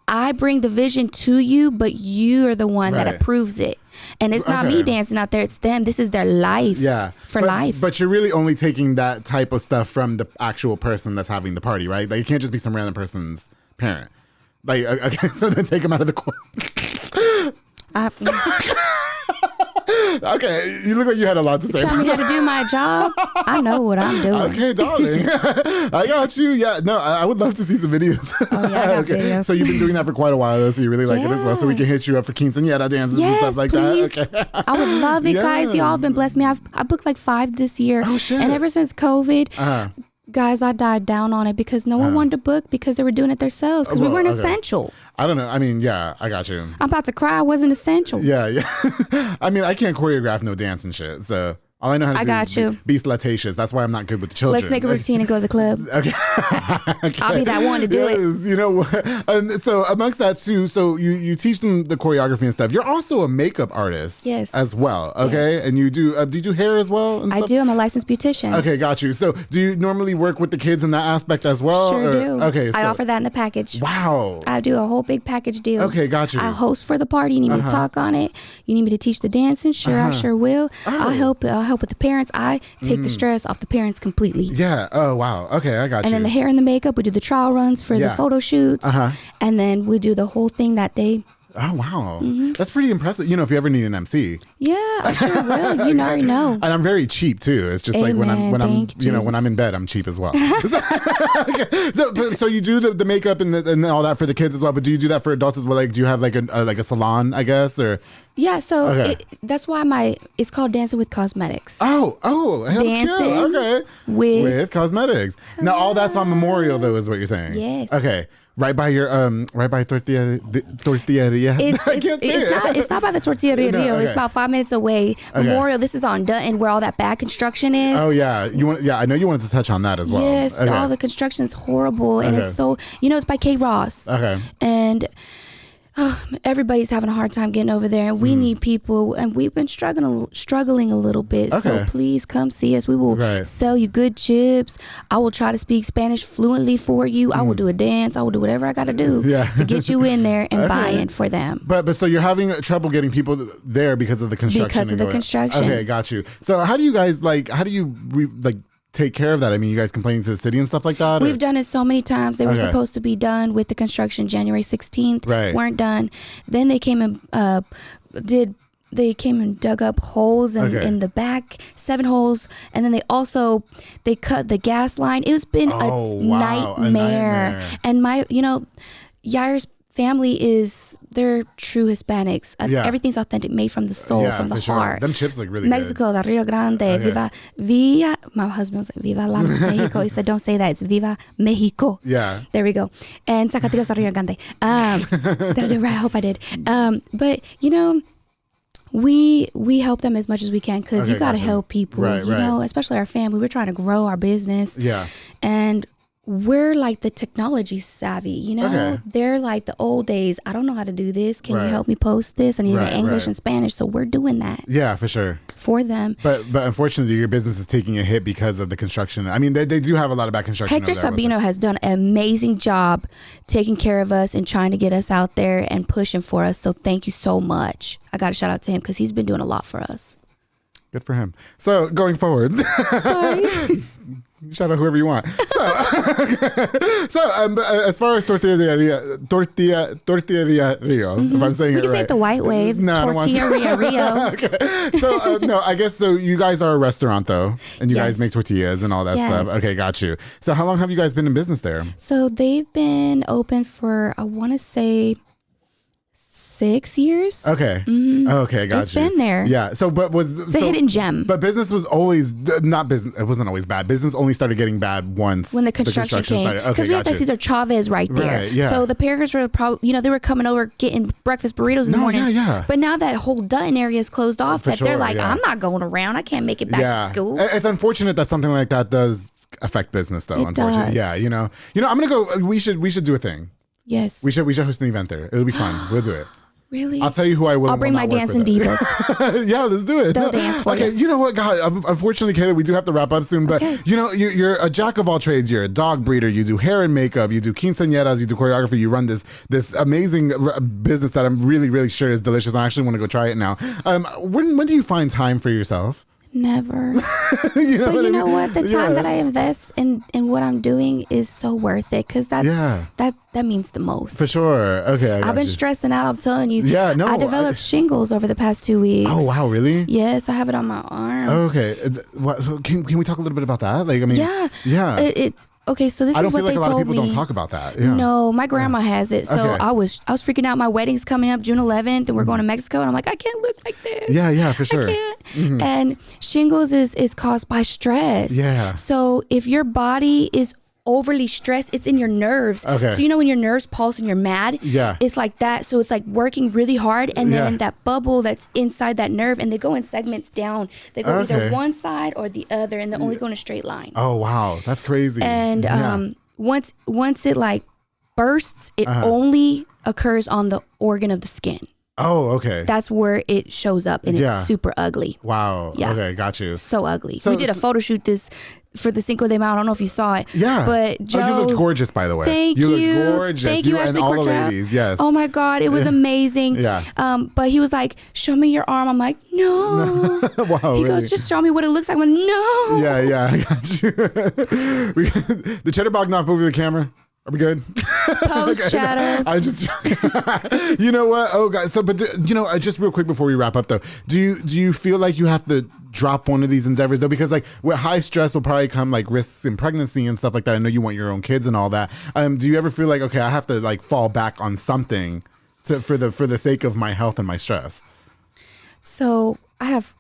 I bring the vision to you, but you are the one that approves it. And it's not me dancing out there, it's them. This is their life. Yeah. Life. But you're really only taking that type of stuff from the actual person that's having the party, right? Like, you can't just be some random person's parent. Like, okay, so then take them out of the court. Okay, you look like you had a lot to say. Tell me how to do my job. I know what I'm doing. Okay, darling. I got you. Yeah, no, I would love to see some videos. Oh, yeah, I got videos. So you've been doing that for quite a while, though, so you really like it as well. So we can hit you up for quinceañera dances and stuff like please. that. Okay. I would love it, guys. Y'all have been blessing me. I booked like 5 this year. Oh, shit. And ever since COVID, guys, I died down on it because no one wanted to book because they were doing it themselves because we weren't essential. I don't know. I mean, yeah, I got you. I'm about to cry. I wasn't essential. Yeah. I mean, I can't choreograph no dance and shit, so all I know how to do is be slutatious. That's why I'm not good with the children. Let's make a routine and go to the club. Okay. I'll be that one to do it. You know, so amongst that too, so you teach them the choreography and stuff. You're also a makeup artist, as well. Okay, yes. And you do you do hair as well? And I do. I'm a licensed beautician. Okay, got you. So do you normally work with the kids in that aspect as well? Sure do. Okay, I offer that in the package. Wow. I do a whole big package deal. Okay, got you. I host for the party. You need me to talk on it. You need me to teach the dancing? Sure, I sure will. I'll help with the parents. I take the stress off the parents completely. Yeah. Oh, wow. Okay, I got you. And then the hair and the makeup, we do the trial runs for the photo shoots. And then we do the whole thing that day. Oh, wow. That's pretty impressive. If you ever need an MC. Yeah, I sure will. You already know. And I'm very cheap too. It's just Amen. like when I'm in bed, I'm cheap as well. So you do the makeup and all that for the kids as well, but do you do that for adults as well? Like, do you have like a salon, I guess, or? Yeah, so that's why it's called Dancing with Cosmetics. Oh, that's Dancing cute. Okay. With cosmetics. Now all that's on Memorial though, is what you're saying. Yes. Okay. Right by your Totilleria. It's not by the Totilleria Rio. Okay. It's about 5 minutes away. Memorial. This is on Dutton, where all that bad construction is. Oh yeah, I know you wanted to touch on that as well. Yes, all the construction is horrible, and it's so it's by K. Ross. Okay, and. Everybody's having a hard time getting over there, and we need people, and we've been struggling a little bit. Okay. So please come see us. We will sell you good chips. I will try to speak Spanish fluently for you. I will do a dance. I will do whatever I got to do to get you in there and buy in for them. But so you're having trouble getting people there because of the construction. Because of the construction. Okay, got you. So how do you guys take care of that? I mean, you guys complaining to the city and stuff like that? We've done it so many times. They were supposed to be done with the construction January 16th. Weren't done. Then they came and dug up holes in the back, 7 holes, and then they cut the gas line. It's been a nightmare. And Yair's family they're true Hispanics. Everything's authentic, made from the soul, from the heart. Them chips look really Mexico, good. the Rio Grande, Viva. My husband was like, Viva la Mexico. He said, don't say that. It's Viva Mexico. Yeah. There we go. And Zacatecas, the Rio Grande. Did I do it right? I hope I did. But we help them as much as we can, because you got to help people, especially our family. We're trying to grow our business. Yeah. And we're like the technology savvy, They're like the old days. I don't know how to do this. Can you help me post this? I need English and Spanish. So we're doing that. Yeah, for sure. For them. But unfortunately, your business is taking a hit because of the construction. I mean, they do have a lot of bad construction. Hector Sabino has done an amazing job taking care of us and trying to get us out there and pushing for us. So thank you so much. I got to shout out to him, because he's been doing a lot for us. Good for him. So going forward. Sorry. Shout out whoever you want. So as far as Totilleria Rio, if I'm saying it right. We can say it the white way. Totilleria Rio. Okay. So, no, I guess so you guys are a restaurant, though, and you guys make tortillas and all that stuff. Okay, got you. So how long have you guys been in business there? So they've been open for, I want to say, 6 years. Okay. Okay, got you. It's been there. Yeah. So, it's a hidden gem. But business was always not business. It wasn't always bad. Business only started getting bad once when the construction came. Started. Okay, because we had that Cesar Chavez right there. Right, yeah. So the Parkers were probably, they were coming over getting breakfast burritos in the morning. Yeah. But now that whole Dutton area is closed off. They're like, I'm not going around. I can't make it back to school. It's unfortunate that something like that does affect business, though. Unfortunately, yeah. I'm gonna go. We should do a thing. Yes. We should host an event there. It'll be fun. We'll do it. Really? I'll tell you who I will. I'll bring my dancing divas. Yeah, let's do it. They'll dance for you. Okay, you know what, God? Unfortunately, Kayla, we do have to wrap up soon. But you're a jack of all trades. You're a dog breeder. You do hair and makeup. You do quinceañeras. You do choreography. You run this amazing business that I'm really, really sure is delicious. I actually want to go try it now. When do you find time for yourself? Never. You know what? The time that I invest in what I'm doing is so worth it, because that means the most. For sure. Okay. I've been stressing out, I'm telling you. Yeah, no. I developed shingles over the past 2 weeks. Oh, wow, really? Yes, I have it on my arm. Okay. Can we talk a little bit about that? Like, I mean, yeah. It's okay, so this is what they told me. I don't feel like a lot of people don't talk about that. Yeah. No, my grandma has it. So I was freaking out. My wedding's coming up June 11th, and we're going to Mexico, and I'm like, I can't look like this. Yeah, for sure. I can't. Mm-hmm. And shingles is caused by stress. Yeah. So if your body is overly stressed, it's in your nerves. Okay. So when your nerves pulse and you're mad, it's like that. So it's like working really hard, and then that bubble that's inside that nerve, and they go in segments down. They go either one side or the other, and they only go in a straight line. Oh wow, that's crazy. And once it like bursts, it only occurs on the organ of the skin. Oh, okay. That's where it shows up, and it's super ugly. Wow. Yeah. Okay, got you. So ugly. So we did a photo shoot for the Cinco de Mayo. I don't know if you saw it. Yeah. But Joe, you looked gorgeous, by the way. Thank you. You looked gorgeous. Thank you, and Ashley all Cortez. the ladies. Yes. Oh my God, it was amazing. Yeah. But he was like, "Show me your arm." I'm like, "No." Wow. He goes, "Just show me what it looks like." I'm like, "No." Yeah, I got you. The Cheddar Bob knocked over the camera. Are we good? Post okay, chatter. I just, you know what? Oh, guys. So, but just real quick before we wrap up, though, do you feel like you have to drop one of these endeavors though? Because like with high stress will probably come like risks in pregnancy and stuff like that. I know you want your own kids and all that. Do you ever feel like, okay, I have to like fall back on something for the sake of my health and my stress? So I have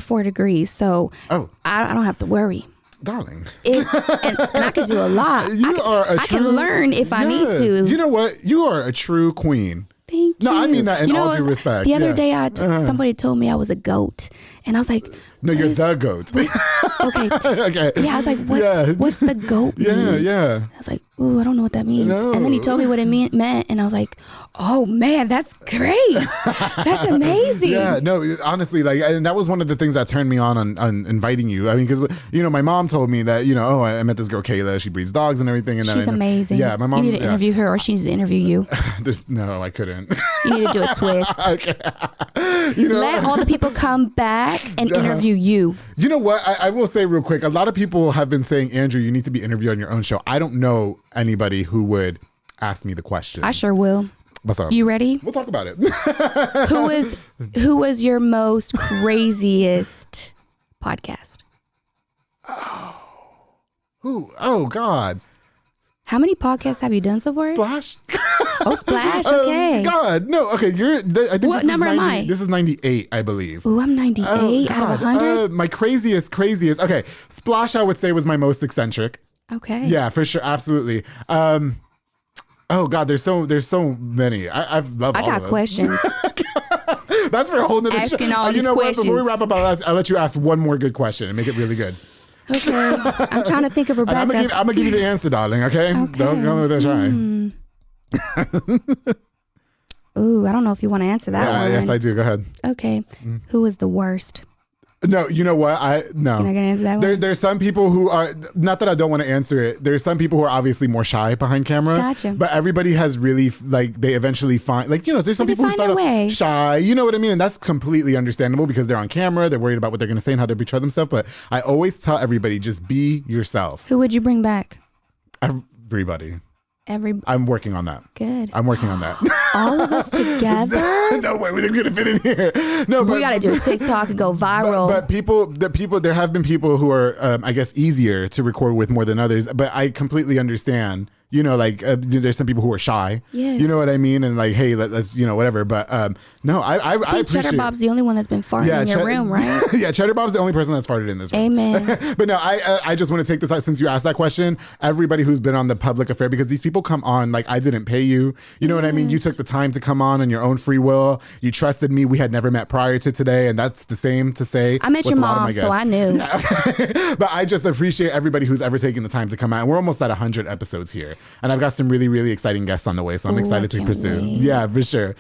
4 degrees, so I don't have to worry. Darling. And I can do a lot. I can learn if I need to. You know what? You are a true queen. Thank you. No, I mean that in all due respect. The other day, somebody told me I was a goat, and I was like, "No, you're the goat." Okay. Okay. Yeah, I was like, "What's the goat mean?" Yeah. I was like, "Ooh, I don't know what that means." No. And then he told me what it meant, and I was like, "Oh man, that's great. That's amazing." Yeah. No, honestly, like, and that was one of the things that turned me on inviting you. I mean, because my mom told me that I met this girl Kayla. She breeds dogs and everything, and she's amazing. Yeah, my mom. You need to interview her, or she needs to interview you. No, I couldn't. You need to do a twist. Okay. Let all the people come back and interview you. You know what? I will say real quick, a lot of people have been saying, Andrew, you need to be interviewed on your own show. I don't know anybody who would ask me the question. I sure will. What's up? You ready? We'll talk about it. Who was your most craziest podcast? Who? Oh, God. How many podcasts have you done so far? Splash? Oh, Splash. Okay. God, no. Okay, I think what number am I? This is 98, I believe. Ooh, I'm 98 out of 100. My craziest. Okay, Splash, I would say, was my most eccentric. Okay. Yeah, for sure, absolutely. Oh God, there's so many. I got questions. That's for a whole nother asking show. all these questions. Before we wrap up, I'll let you ask one more good question and make it really good. Okay. I'm trying to think of Rebecca. I'm gonna give you the answer, darling. Okay. Don't go with that shy. Ooh, I don't know if you want to answer that one. Yes, I do. Go ahead. Okay. Who was the worst? No, you know what? No. You're not gonna answer that one? There's some people who are, not that I don't want to answer it. There's some people who are obviously more shy behind camera. Gotcha. But everybody has really, like, they eventually find, like, there's some people who start off shy. You know what I mean? And that's completely understandable because they're on camera. They're worried about what they're going to say and how they portray themselves. But I always tell everybody, just be yourself. Who would you bring back? Everybody. I'm working on that. Good. I'm working on that. All of us together? No way, we're gonna fit in here. No, we gotta do a TikTok and go viral. But there have been people who are, I guess, easier to record with more than others. But I completely understand. There's some people who are shy. Yes. You know what I mean? And like, hey, let's whatever. But no, I appreciate. Cheddar Bob's the only one that's been farting in your room, right? Yeah, Cheddar Bob's the only person that's farted in this room. Amen. But no, I just want to take this out since you asked that question. Everybody who's been on the public affair, because these people come on like I didn't pay you. You know what I mean? You took the time to come on your own free will. You trusted me. We had never met prior to today, and that's the same to say. I met your mom, so I knew. Yeah, okay. But I just appreciate everybody who's ever taken the time to come out. And we're almost at 100 episodes here. And I've got some really, really exciting guests on the way, so I'm excited to pursue. Wait. Yeah, for sure.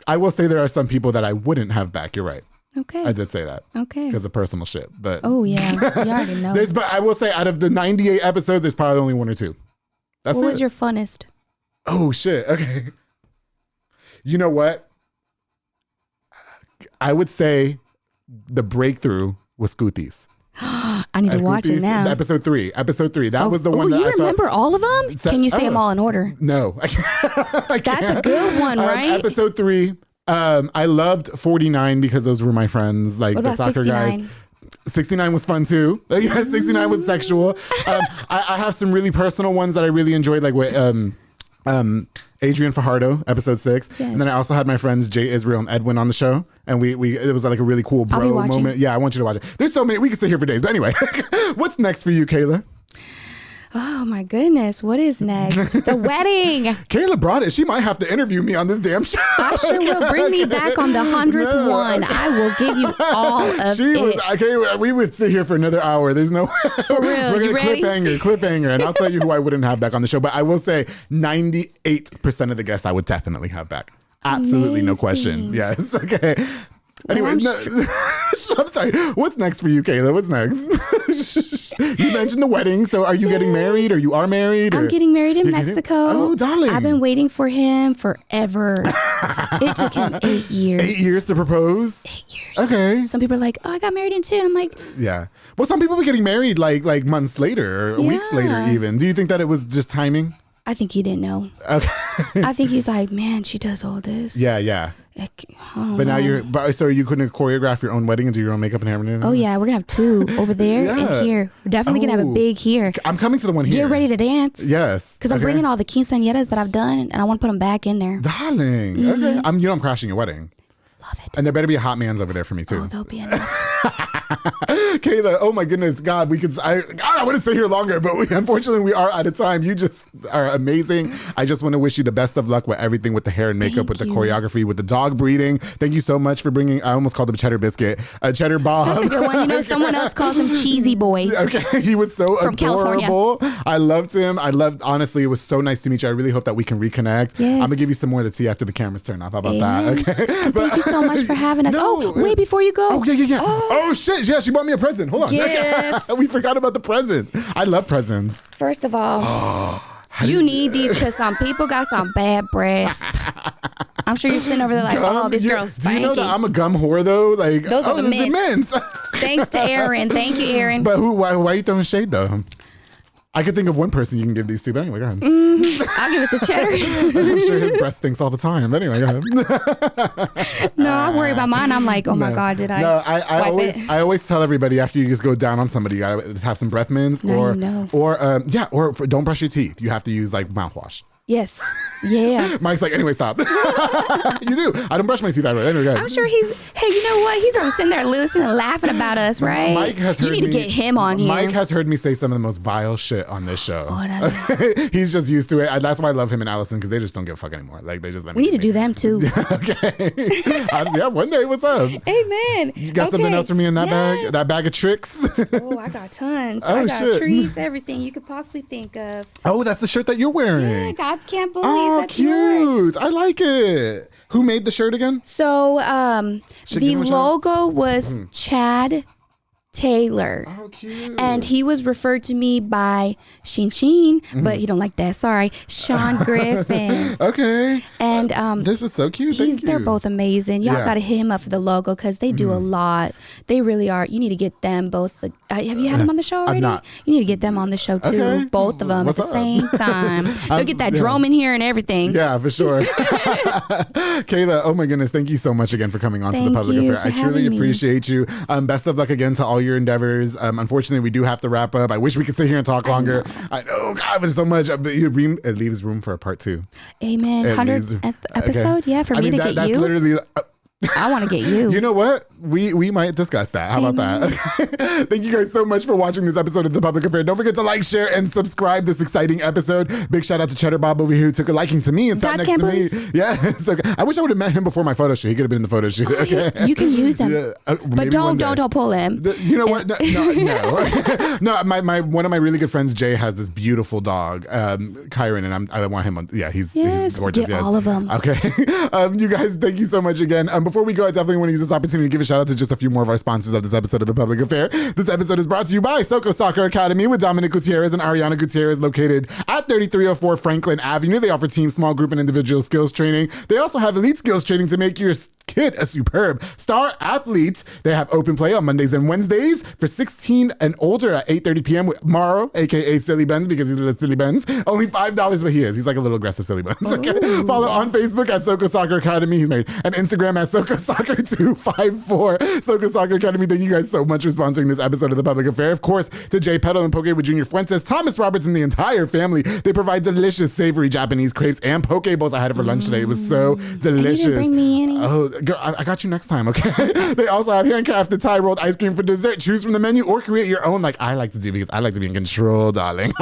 I will say there are some people that I wouldn't have back. You're right. Okay. I did say that. Okay. Because of personal shit. But oh yeah, you already know. But I will say out of the 98 episodes, there's probably only 1 or 2. That's what was your funnest? Oh shit. Okay. You know what? I would say the breakthrough was Scooties. I need to watch it now. Episode 3. That was the one that you remember all of them? Can you say them all in order? No. I can't. That's a good one, right? Episode 3. I loved 49 because those were my friends, like the soccer 69? guys. 69 was fun too. Yeah, 69 was sexual. I have some really personal ones that I really enjoyed, like with Adrian Fajardo, episode 6. Yes. And then I also had my friends Jay Israel and Edwin on the show. And it was like a really cool bro moment. Yeah, I want you to watch it. There's so many. We could sit here for days. But anyway, what's next for you, Kayla? Oh my goodness, what is next? The wedding. Kayla brought it. She might have to interview me on this damn show. I sure will. Bring me back on the 100th one. Okay. I will give you all of it. Okay, we would sit here for another hour. There's no for real. We're gonna cliffhanger, and I'll tell you who I wouldn't have back on the show. But I will say 98% of the guests I would definitely have back. Absolutely. Amazing. No question. Yes. Okay. Anyway, I'm sorry. What's next for you, Kayla? What's next? You mentioned the wedding. So are you getting married or you are married? I'm getting married in Mexico. Oh, darling. I've been waiting for him forever. It took him 8 years. 8 years to propose? 8 years. Okay. Some people are like, oh, I got married in 2. And I'm like, yeah. Well, some people were getting married like months later or weeks later even. Do you think that it was just timing? I think he didn't know. Okay. I think he's like, man, she does all this. Yeah. But now so you couldn't choreograph your own wedding and do your own makeup and hair and everything? Oh yeah, we're gonna have 2 over there and here. We're definitely gonna have a big here. I'm coming to the one here. Get ready to dance. Yes. Because I'm bringing all the quinceañeras that I've done and I want to put them back in there. Darling. Okay. I'm crashing your wedding. Love it. And there better be a hot man's over there for me too. Oh, there'll be enough. Kayla, oh my goodness, God, I want to stay here longer, but unfortunately we are out of time. You just are amazing. I just want to wish you the best of luck with everything, with the hair and makeup, with the choreography, with the dog breeding. Thank you so much for bringing, I almost called him Cheddar Biscuit, Cheddar Bob. That's a good one. You know, someone else calls him Cheesy Boy. Okay, he was so from adorable. California. I loved him. Honestly, it was so nice to meet you. I really hope that we can reconnect. Yes. I'm going to give you some more of the tea after the cameras turn off. How about that? Okay. Thank you so much for having us. No. Wait, before you go. Oh, yeah. Oh, shit. Yeah, she bought me a present. Hold on. Gifts. We forgot about the present. I love presents. First of all, you need these because some people got some bad breath. I'm sure you're sitting over there like, oh, this girl's spanky. Do you know that I'm a gum whore, though? Like, those are the mints. Thanks to Aaron. Thank you, Aaron. But why are you throwing shade, though? I could think of one person you can give these to, but anyway, go ahead. I'll give it to Cheddar. I'm sure his breast stinks all the time. But anyway, go ahead. No, I worry about mine. I'm like, oh my God, did I? No, I always tell everybody after you just go down on somebody, you gotta have some breath mints, or don't brush your teeth. You have to use like mouthwash. Yes. Yeah. Mike's like, anyway, stop. You do. I don't brush my teeth that way. Anyway, go ahead. I'm sure hey, you know what? He's probably sitting there listening and laughing about us, right? Mike has heard You need to get him on here. Mike has heard me say some of the most vile shit on this show. Whatever. He's just used to it. That's why I love him and Allison, because they just don't give a fuck anymore. Like, they just let me. We need to do them too. Okay. Yeah, one day. What's up? Amen. You got something else for me in that bag? That bag of tricks? Oh, I got tons. I got treats, everything you could possibly think of. Oh, that's the shirt that you're wearing. Yeah, God's Kamp Bullies. Oh, that's cute. Yours. I like it. Who made the shirt again? So the logo was Chad Taylor. Oh, cute. And he was referred to me by Sheen, but he don't like that. Sorry. Sean Griffin. Okay. And this is so cute. Thank you. They're both amazing. Y'all got to hit him up for the logo because they do a lot. They really are. You need to get them both. Have you had them on the show already? I've not. You need to get them on the show too. Okay. Both of them at the same time. They'll get that drum in here and everything. Yeah, for sure. Kayla, oh my goodness. Thank you so much again for coming on to the Public Affair. I truly appreciate you. Best of luck again to all your endeavors. Unfortunately, we do have to wrap up. I wish we could sit here and talk longer. I know, God, there's so much. But it leaves room for a part 2. Amen. 100th episode? Okay. Yeah, for me to get that's you. That's literally... I want to get you. You know what? We might discuss that. How about that? Thank you guys so much for watching this episode of The Public Affair. Don't forget to like, share, and subscribe this exciting episode. Big shout out to Cheddar Bob over here who took a liking to me and sat next to me. Yeah. So I wish I would have met him before my photo shoot. He could have been in the photo shoot. Okay. You can use him. Yeah. But don't pull him. You know what? No. No, one of my really good friends, Jay, has this beautiful dog, Kyron, and I want him on. Yeah, he's gorgeous. Get all of them. Okay. You guys, thank you so much again. Before we go, I definitely want to use this opportunity to give a shout out to just a few more of our sponsors of this episode of The Public Affair. This episode is brought to you by soooo Soccer Academy with Dominic Gutierrez and Ariana Gutierrez, located at 3304 Franklin Avenue. They offer team, small group, and individual skills training. They also have elite skills training to make your kid a superb star athlete. They have open play on Mondays and Wednesdays for 16 and older at 8:30 p.m. with Morrow, aka Silly Benz, because he's a little Silly Benz. Only $5, but he is. He's like a little aggressive Silly Benz. Okay. Follow on Facebook at soooo Soccer Academy. He's married. And Instagram at soooo Soccer 254. soooo Soccer Academy. Thank you guys so much for sponsoring this episode of The Public Affair. Of course, to Jay Petal and Poke with Junior Fuentes, Thomas Roberts, and the entire family. They provide delicious, savory Japanese crepes and poke bowls. I had it for lunch today. It was so delicious. You didn't bring me any. Oh, girl, I got you next time, okay? They also have handcrafted Thai rolled ice cream for dessert. Choose from the menu or create your own, like I like to do, because I like to be in control, darling.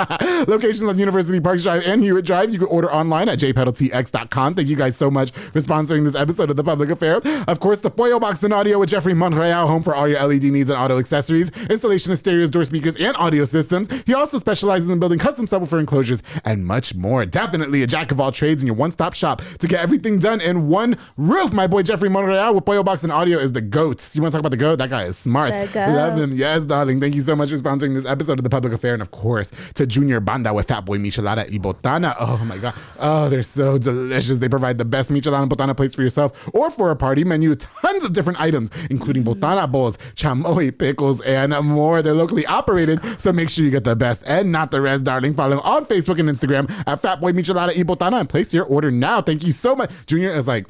Locations on University Park Drive and Hewitt Drive. You can order online at jpetaltx.com. Thank you guys so much for sponsoring this episode of The Public Affair. Of course, the Pollo Box and Audio with Jeffrey Monreal, home for all your LED needs and auto accessories, installation of stereos, door speakers, and audio systems. He also specializes in building custom subwoofer enclosures and much more. Definitely a jack of all trades and your one-stop shop to get everything done in one roof. My boy Jeffrey Monreal with Pollo Box and Audio is the GOAT. You want to talk about the GOAT? That guy is smart. Love him. Yes, darling. Thank you so much for sponsoring this episode of The Public Affair. And of course, to Junior Banda with Fat Boy Michelada y Botana. Oh my God. Oh, they're so delicious. They provide the best Michelada and Botana plates for yourself or for a party menu. Tons of different items, including Botana bowls, chamoy pickles, and more. They're locally operated, so make sure you get the best and not the rest, darling. Follow them on Facebook and Instagram at Fat Boy Michelada y Botana and place your order now. Thank you so much. Junior is like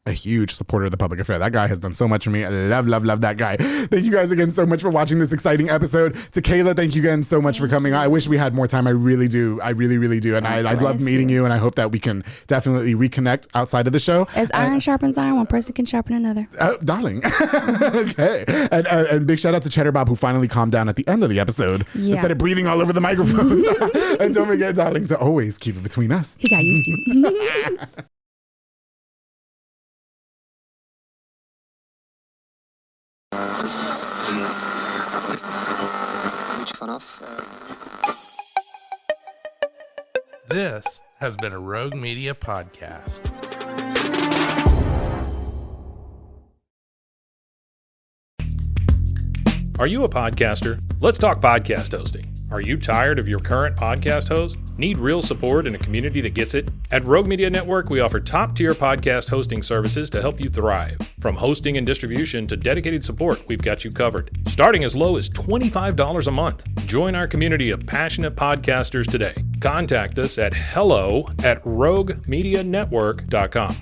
a huge supporter of The Public Affair. That guy has done so much for me. I love that guy. Thank you guys again so much for watching this exciting episode. To Kayla, thank you again so much for coming. I wish we had more time. I really do. I really do. And I love meeting you, and I hope that we can definitely reconnect outside of the show. As iron sharpens iron, one person can sharpen another. Darling. Okay. And big shout out to Cheddar Bob, who finally calmed down at the end of the episode instead of breathing all over the microphones. And don't forget, darling, to always keep it between us. He got used to you. This has been a Rogue Media podcast. Are you a podcaster? Let's talk podcast hosting. Are you tired of your current podcast host? Need real support in a community that gets it? At Rogue Media Network, we offer top-tier podcast hosting services to help you thrive. From hosting and distribution to dedicated support, we've got you covered. Starting as low as $25 a month. Join our community of passionate podcasters today. Contact us at hello@roguemedianetwork.com.